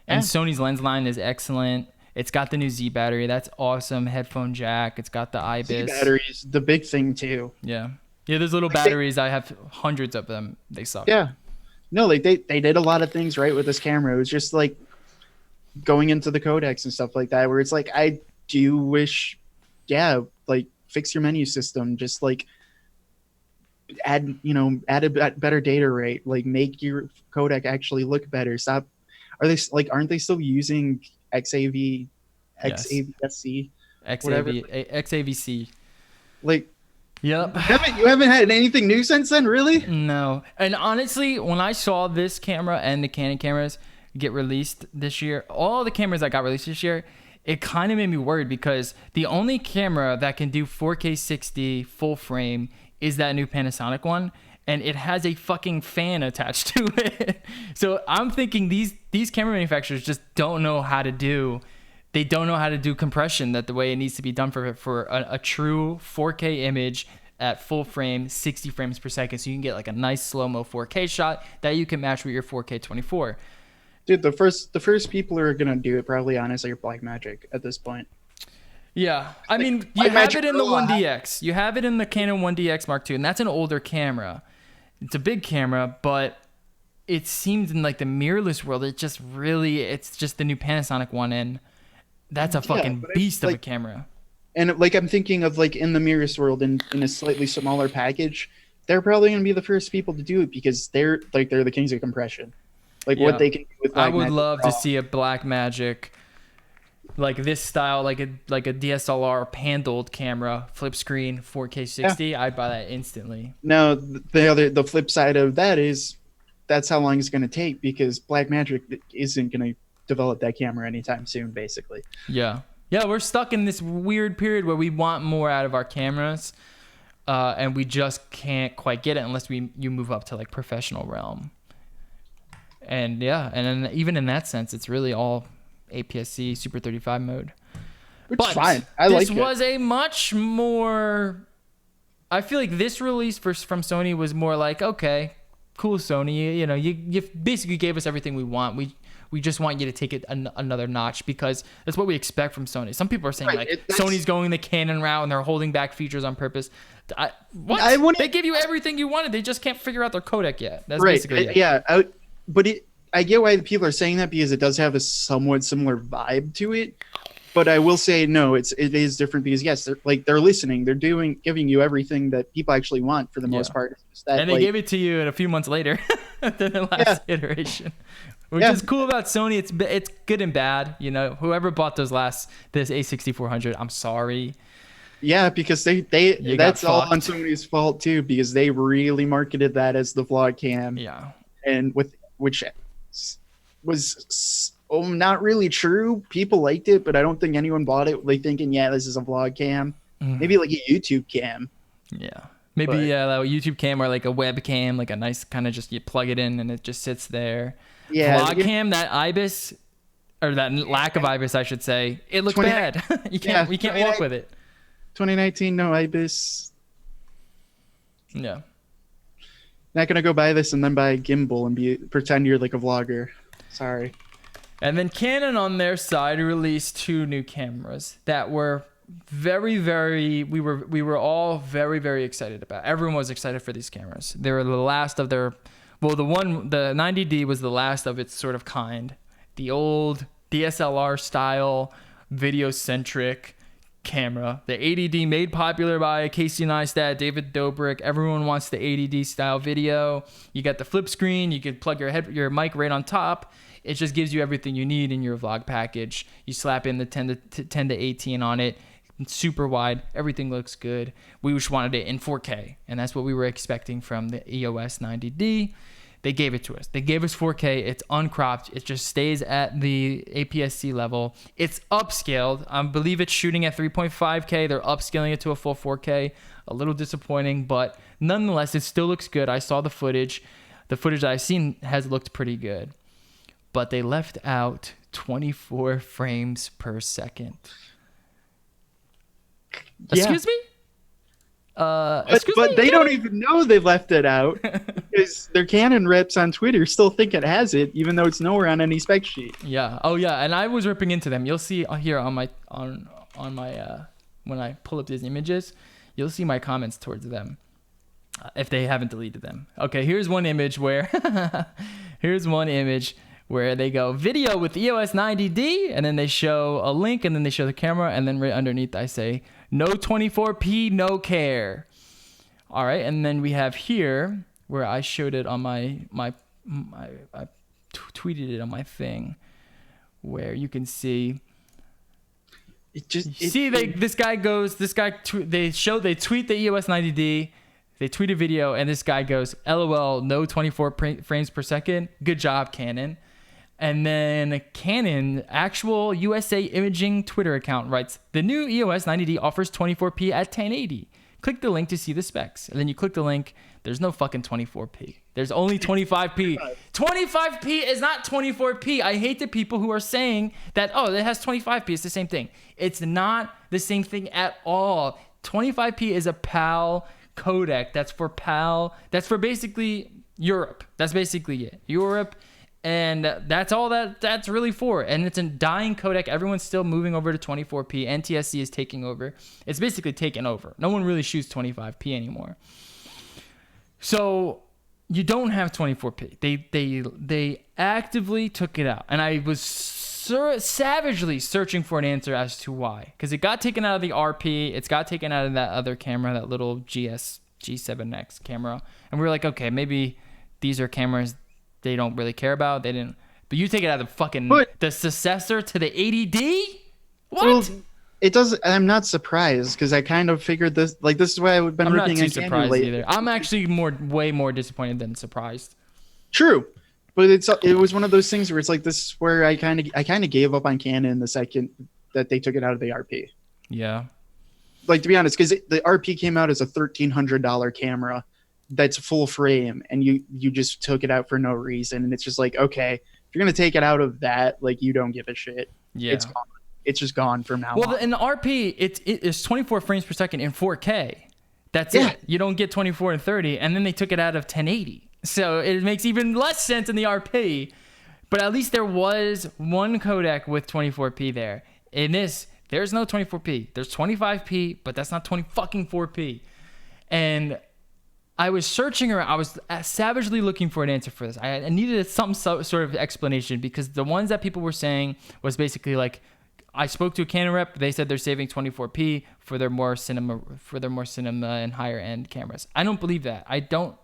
And Sony's lens line is excellent. It's got the new Z battery. That's awesome. Headphone jack. It's got the IBIS. Z batteries, the big thing too. Yeah. Yeah, there's little batteries. I have hundreds of them. They suck. Yeah. No, like they did a lot of things right with this camera. It was just like going into the codecs and stuff like that, where it's like, I do wish, like, fix your menu system. Just like add a better data rate. Like, make your codec actually look better. Stop. Aren't they still using XAVC? XAVC. Like, yep. You haven't had anything new since then, really? No. And honestly, when I saw this camera and the Canon cameras get released this year, all the cameras that got released this year, it kind of made me worried, because the only camera that can do 4K 60 full frame is that new Panasonic one, and it has a fucking fan attached to it. So I'm thinking these camera manufacturers just don't know how to do. They don't know how to do compression that the way it needs to be done for a true 4K image at full frame, 60 frames per second, so you can get like a nice slow-mo 4K shot that you can match with your 4K 24. Dude, the first people who are gonna do it probably honestly are Blackmagic at this point. Yeah, I mean, you have it in the 1DX. You have it in the Canon 1DX Mark II, and that's an older camera. It's a big camera, but it seems in like the mirrorless world, it's just the new Panasonic one, and that's a fucking beast of a camera. And like, I'm thinking of like in the mirrorless world, in a slightly smaller package, they're probably gonna be the first people to do it, because they're the kings of compression. Like, what they can do with Blackmagic. I would love to see a Blackmagic like this style, like a DSLR handled camera, flip screen, 4K 60. Yeah. I'd buy that instantly. No, the flip side of that is that's how long it's going to take, because Blackmagic isn't going to develop that camera anytime soon, basically. Yeah, we're stuck in this weird period where we want more out of our cameras, and we just can't quite get it unless you move up to like professional realm. And then even in that sense, it's really all APS-C Super 35 mode. Which is fine. I like it. This was a much more... I feel like this release from Sony was more like, okay, cool, Sony. You basically gave us everything we want. We just want you to take it another notch, because that's what we expect from Sony. Some people are saying Sony's going the Canon route and they're holding back features on purpose. They give you everything you wanted. They just can't figure out their codec yet. That's basically it. Yeah, I get why people are saying that, because it does have a somewhat similar vibe to it. But I will say, no, it is different, because yes, they're listening. They're giving you everything that people actually want for the most part. And they gave it to you a few months later than the last iteration, which is cool about Sony. It's good and bad. Whoever bought this A6400, I'm sorry. Yeah, because that's all on Sony's fault too, because they really marketed that as the vlog cam. Yeah, and which was not really true. People liked it, but I don't think anyone bought it like thinking, this is a vlog cam. Maybe like a YouTube cam. Yeah. Maybe a YouTube cam or like a webcam, like a nice kind of just you plug it in and it just sits there. Yeah. Vlog cam, that IBIS, or that lack of IBIS, I should say, it looks bad. We can't walk with it. 2019, no IBIS. Yeah. Not gonna go buy this and then buy a gimbal and pretend you're like a vlogger. Sorry. And then Canon on their side released 2 new cameras that were very, very, we were all very, very excited about. Everyone was excited for these cameras. They were the last of their, well, the 90D was the last of its sort of kind. The old DSLR style, video centric camera. The 80D made popular by Casey Neistat, David Dobrik. Everyone wants the 80D style video. You got the flip screen. You can plug your mic right on top. It just gives you everything you need in your vlog package. You slap in the 10 to 18 on it. It's super wide. Everything looks good. We just wanted it in 4K, and that's what we were expecting from the EOS 90D. They gave it to us. They gave us 4K. It's uncropped. It just stays at the APS-C level. It's upscaled. I believe it's shooting at 3.5K. They're upscaling it to a full 4K. A little disappointing, but nonetheless, it still looks good. I saw the footage. The footage that I've seen has looked pretty good. But they left out 24 frames per second. Excuse me? But they don't even know they left it out because their Canon reps on Twitter still think it has it, even though it's nowhere on any spec sheet. Yeah. Oh yeah. And I was ripping into them. You'll see here on my when I pull up these images, you'll see my comments towards them if they haven't deleted them. Okay. Here's one image where they go video with EOS 90D, and then they show a link, and then they show the camera, and then right underneath I say no 24p, no care. All right, and then we have here where I showed it on I tweeted it on my thing, where you can see. They tweet the EOS 90D. They tweet a video, and this guy goes, LOL, no 24 frames per second. Good job, Canon. And then Canon, actual USA Imaging Twitter account writes, the new EOS 90D offers 24p at 1080. Click the link to see the specs. And then you click the link. There's no fucking 24p. There's only 25p. 25p is not 24p. I hate the people who are saying that, oh, it has 25p. It's the same thing. It's not the same thing at all. 25p is a PAL codec. That's for PAL. That's for basically Europe. That's basically it. Europe. And that's all that's really for. And it's a dying codec. Everyone's still moving over to 24p. NTSC is taking over. It's basically taken over. No one really shoots 25p anymore. So you don't have 24p. They actively took it out. And I was savagely searching for an answer as to why. Because it got taken out of the RP. It's got taken out of that other camera, that little G7X camera. And we were like, okay, maybe these are cameras they don't really care about. They didn't. But you take it out of the fucking the successor to the 80D. What? Well, it does. I'm not surprised because I kind of figured this. Like this is why I've been. I'm not too surprised either. I'm actually way more disappointed than surprised. True, but it was one of those things where it's like this is where I kind of gave up on Canon the second that they took it out of the RP. Yeah. Like to be honest, because the RP came out as a $1,300 camera. That's full frame, and you just took it out for no reason, and it's just like, okay, if you're gonna take it out of that, like you don't give a shit. Yeah, it's gone. It's just gone from now on. Well, in the RP, it is 24 frames per second in 4K. That's it. You don't get 24 and 30, and then they took it out of 1080, so it makes even less sense in the RP. But at least there was one codec with 24p there. In this, there's no 24p. There's 25p, but that's not 20 fucking 4p. And I was searching around. I was savagely looking for an answer for this. I needed some sort of explanation because the ones that people were saying was basically like, I spoke to a Canon rep. They said they're saving 24p for their more cinema and higher end cameras. I don't believe that. I don't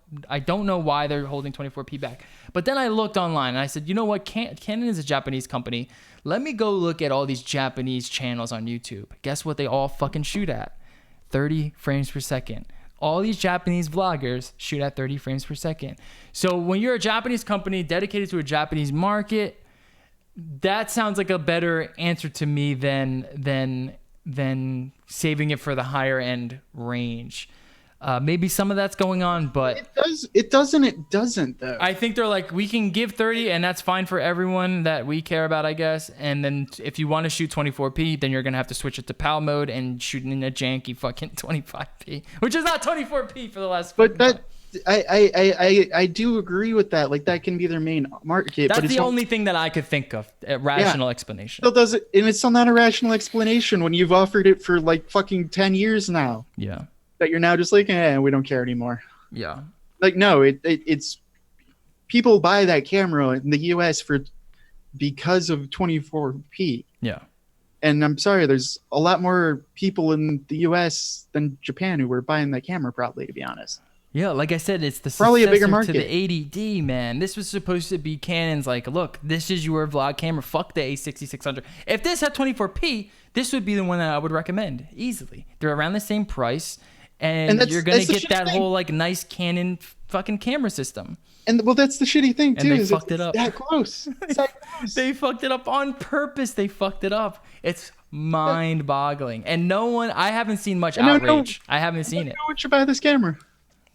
know why they're holding 24p back. But then I looked online and I said, you know what? Canon is a Japanese company. Let me go look at all these Japanese channels on YouTube. Guess what they all fucking shoot at? 30 frames per second. All these Japanese vloggers shoot at 30 frames per second. So when you're a Japanese company dedicated to a Japanese market, that sounds like a better answer to me than saving it for the higher end range. Maybe some of that's going on, but It doesn't though. I think they're like, we can give 30 and that's fine for everyone that we care about, I guess. And then if you want to shoot 24p, then you're going to have to switch it to PAL mode and shoot in a janky fucking 25p, which is not 24p for the last. But that I do agree with that. Like that can be their main market. That's but it's the only thing that I could think of. A rational explanation. Still doesn't, and it's still not a rational explanation when you've offered it for like fucking 10 years now. Yeah. That you're now just like, we don't care anymore. Yeah. Like, no, it's people buy that camera in the US because of 24p. Yeah. And I'm sorry, there's a lot more people in the US than Japan who were buying that camera, probably, to be honest. Yeah, like I said, it's the Probably a bigger successor market. to the 80D, man. This was supposed to be Canon's like, look, this is your vlog camera. Fuck the A6600. If this had 24p, this would be the one that I would recommend easily. They're around the same price, and you're gonna get that whole like nice Canon fucking camera system. And well, that's the shitty thing too. And they is fucked it up. That close. It's that close. They fucked it up on purpose. They fucked it up. It's mind-boggling, and no one. I haven't seen much outrage. I haven't seen it. No one should buy this camera.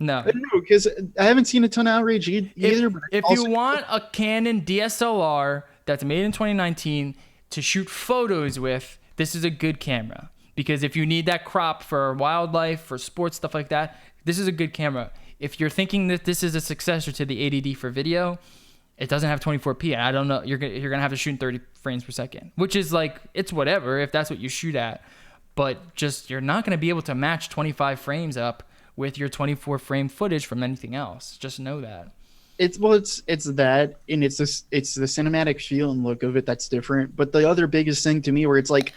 No. No, because I haven't seen a ton of outrage either. But If you want a Canon DSLR that's made in 2019 to shoot photos with, this is a good camera. Because if you need that crop for wildlife, for sports, stuff like that, this is a good camera. If you're thinking that this is a successor to the 80D for video, it doesn't have 24p. I don't know. You're gonna have to shoot in 30 frames per second, which is like, it's whatever if that's what you shoot at. But just, you're not gonna be able to match 25 frames up with your 24 frame footage from anything else. Just know that. It's that, and it's the cinematic feel and look of it that's different. But the other biggest thing to me, where it's like,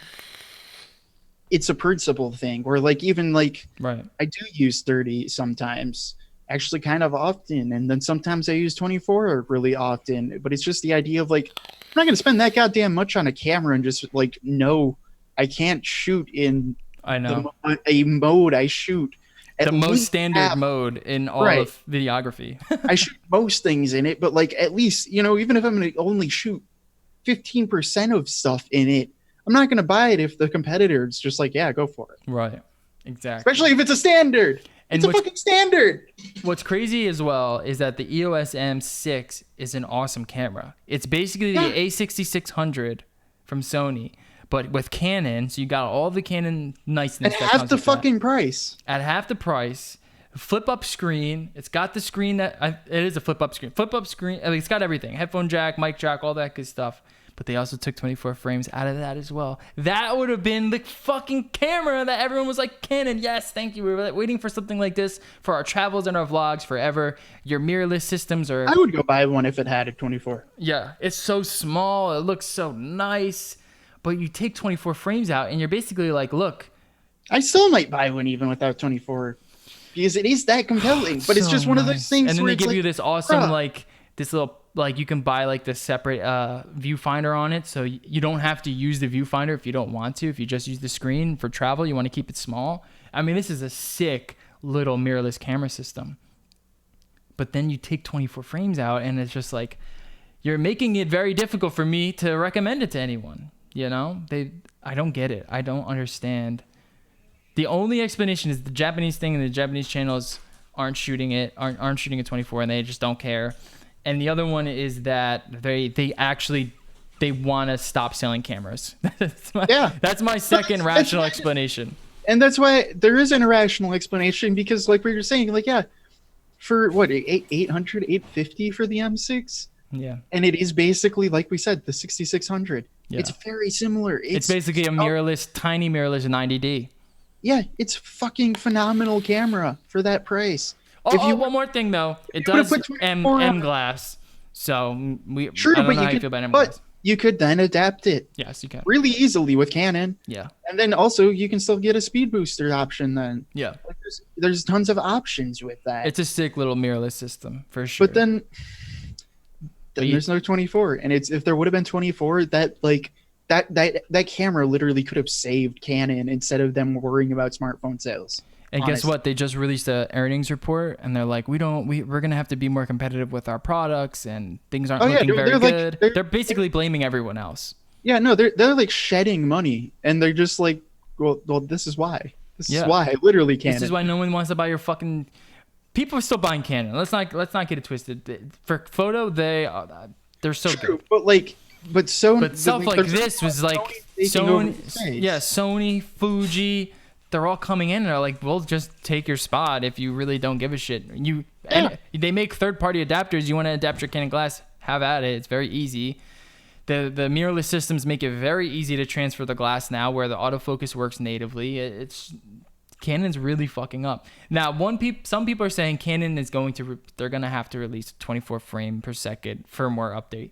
it's a principle thing, where like even like Right. I do use 30 sometimes, actually kind of often, and then sometimes I use 24 really often. But it's just the idea of like, I'm not gonna spend that goddamn much on a camera and just like, no, I can't shoot in I know. a mode I shoot. The most standard mode in all of videography. I shoot most things in it, but like at least, even if I'm going to only shoot 15% of stuff in it, I'm not going to buy it if the competitor's just like, yeah, go for it. Right. Exactly. Especially if it's a standard. It's a fucking standard. What's crazy as well is that the EOS M6 is an awesome camera. It's basically the A6600 from Sony, but with Canon, so you got all the Canon niceness. At that half comes the with that. fucking price. At half the price. Flip up screen. It's got the screen that it is a flip up screen. Flip up screen. I mean, it's got everything: headphone jack, mic jack, all that good stuff. But they also took 24 frames out of that as well. That would have been the fucking camera that everyone was like, Canon, yes, thank you. We were waiting for something like this for our travels and our vlogs forever. Your mirrorless systems are. I would go buy one if it had a 24. Yeah, it's so small. It looks so nice. But you take 24 frames out and you're basically like, look. I still might buy one even without 24. Because it is that compelling. But it's So just one of those nice. things And then where they it's give like, you this awesome, bruh. like, this little, like, you can buy, like, the separate viewfinder on it. So you don't have to use the viewfinder if you don't want to. If you just use the screen for travel, you want to keep it small. I mean, this is a sick little mirrorless camera system. But then you take 24 frames out, and it's just like, you're making it very difficult for me to recommend it to anyone. You know? I don't get it. I don't understand. The only explanation is the Japanese thing, and the Japanese channels aren't shooting at 24, and they just don't care. And the other one is that they want to stop selling cameras. That's my second rational explanation. And that's why there is an irrational explanation, because like we were saying, like, yeah, for what, 800, 850 for the M6? Yeah. And it is basically, like we said, the 6600. Yeah. It's very similar. It's basically a mirrorless, tiny mirrorless 90D. Yeah, it's fucking phenomenal camera for that price. One more thing though, it does M glass. So I don't know how you feel about M glass. You could then adapt it. Yes, you can. Really easily with Canon. Yeah. And then also you can still get a speed booster option then. Yeah. Like there's tons of options with that. It's a sick little mirrorless system for sure. But then there's no 24, and if there would have been 24, that camera literally could have saved Canon instead of them worrying about smartphone sales. And guess what? They just released an earnings report, and they're like, we're gonna have to be more competitive with our products, and things aren't looking very good. They're basically blaming everyone else. Yeah, no, they're like shedding money, and they're just like, well, this is why. This Yeah. is why, literally Canon. This is why no one wants to buy your fucking. People are still buying Canon. Let's not get it twisted. For photo, they're so True, good. but Sony. But stuff like there's this was like taking over Sony, the space. yeah, Sony, Fuji. They're all coming in and are like, we'll just take your spot if you really don't give a shit. And they make third-party adapters. You want to adapt your Canon glass? Have at it. It's very easy. The mirrorless systems make it very easy to transfer the glass now, where the autofocus works natively. Canon's really fucking up. Now, some people are saying Canon is they're gonna have to release a 24 frame per second firmware update.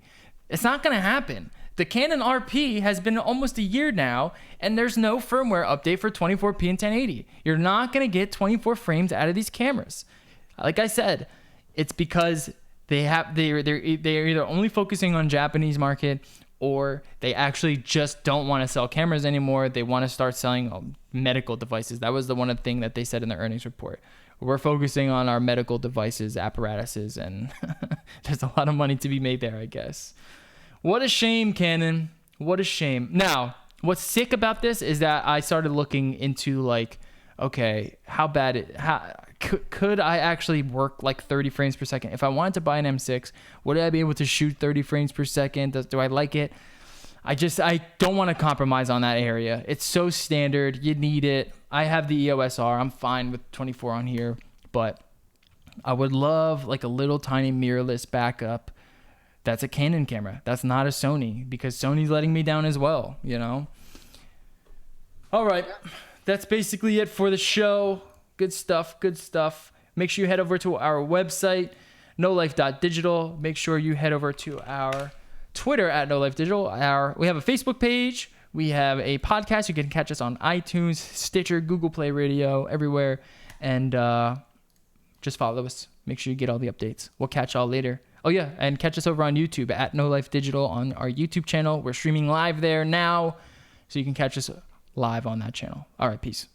It's not gonna happen. The Canon RP has been almost a year now, and there's no firmware update for 24p and 1080. You're not gonna get 24 frames out of these cameras. Like I said, it's because they're either only focusing on Japanese market, or they actually just don't want to sell cameras anymore. They want to start selling medical devices. That was the one thing that they said in the earnings report. We're focusing on our medical devices, apparatuses, and there's a lot of money to be made there, I guess. What a shame, Canon. What a shame. Now, what's sick about this is that I started looking into like, okay, could I actually work like 30 frames per second? If I wanted to buy an M6, would I be able to shoot 30 frames per second? Do I like it? I don't want to compromise on that area. It's so standard. You need it. I have the EOS R. I'm fine with 24 on here, but I would love like a little tiny mirrorless backup. That's a Canon camera. That's not a Sony, because Sony's letting me down as well, you know? All right. That's basically it for the show. Good stuff. Make sure you head over to our website, nolife.digital. Make sure you head over to our Twitter at nolifedigital. We have a Facebook page. We have a podcast. You can catch us on iTunes, Stitcher, Google Play Radio, everywhere. And just follow us. Make sure you get all the updates. We'll catch y'all later. Oh, yeah, and catch us over on YouTube at No Life Digital on our YouTube channel. We're streaming live there now, so you can catch us live on that channel. All right, peace.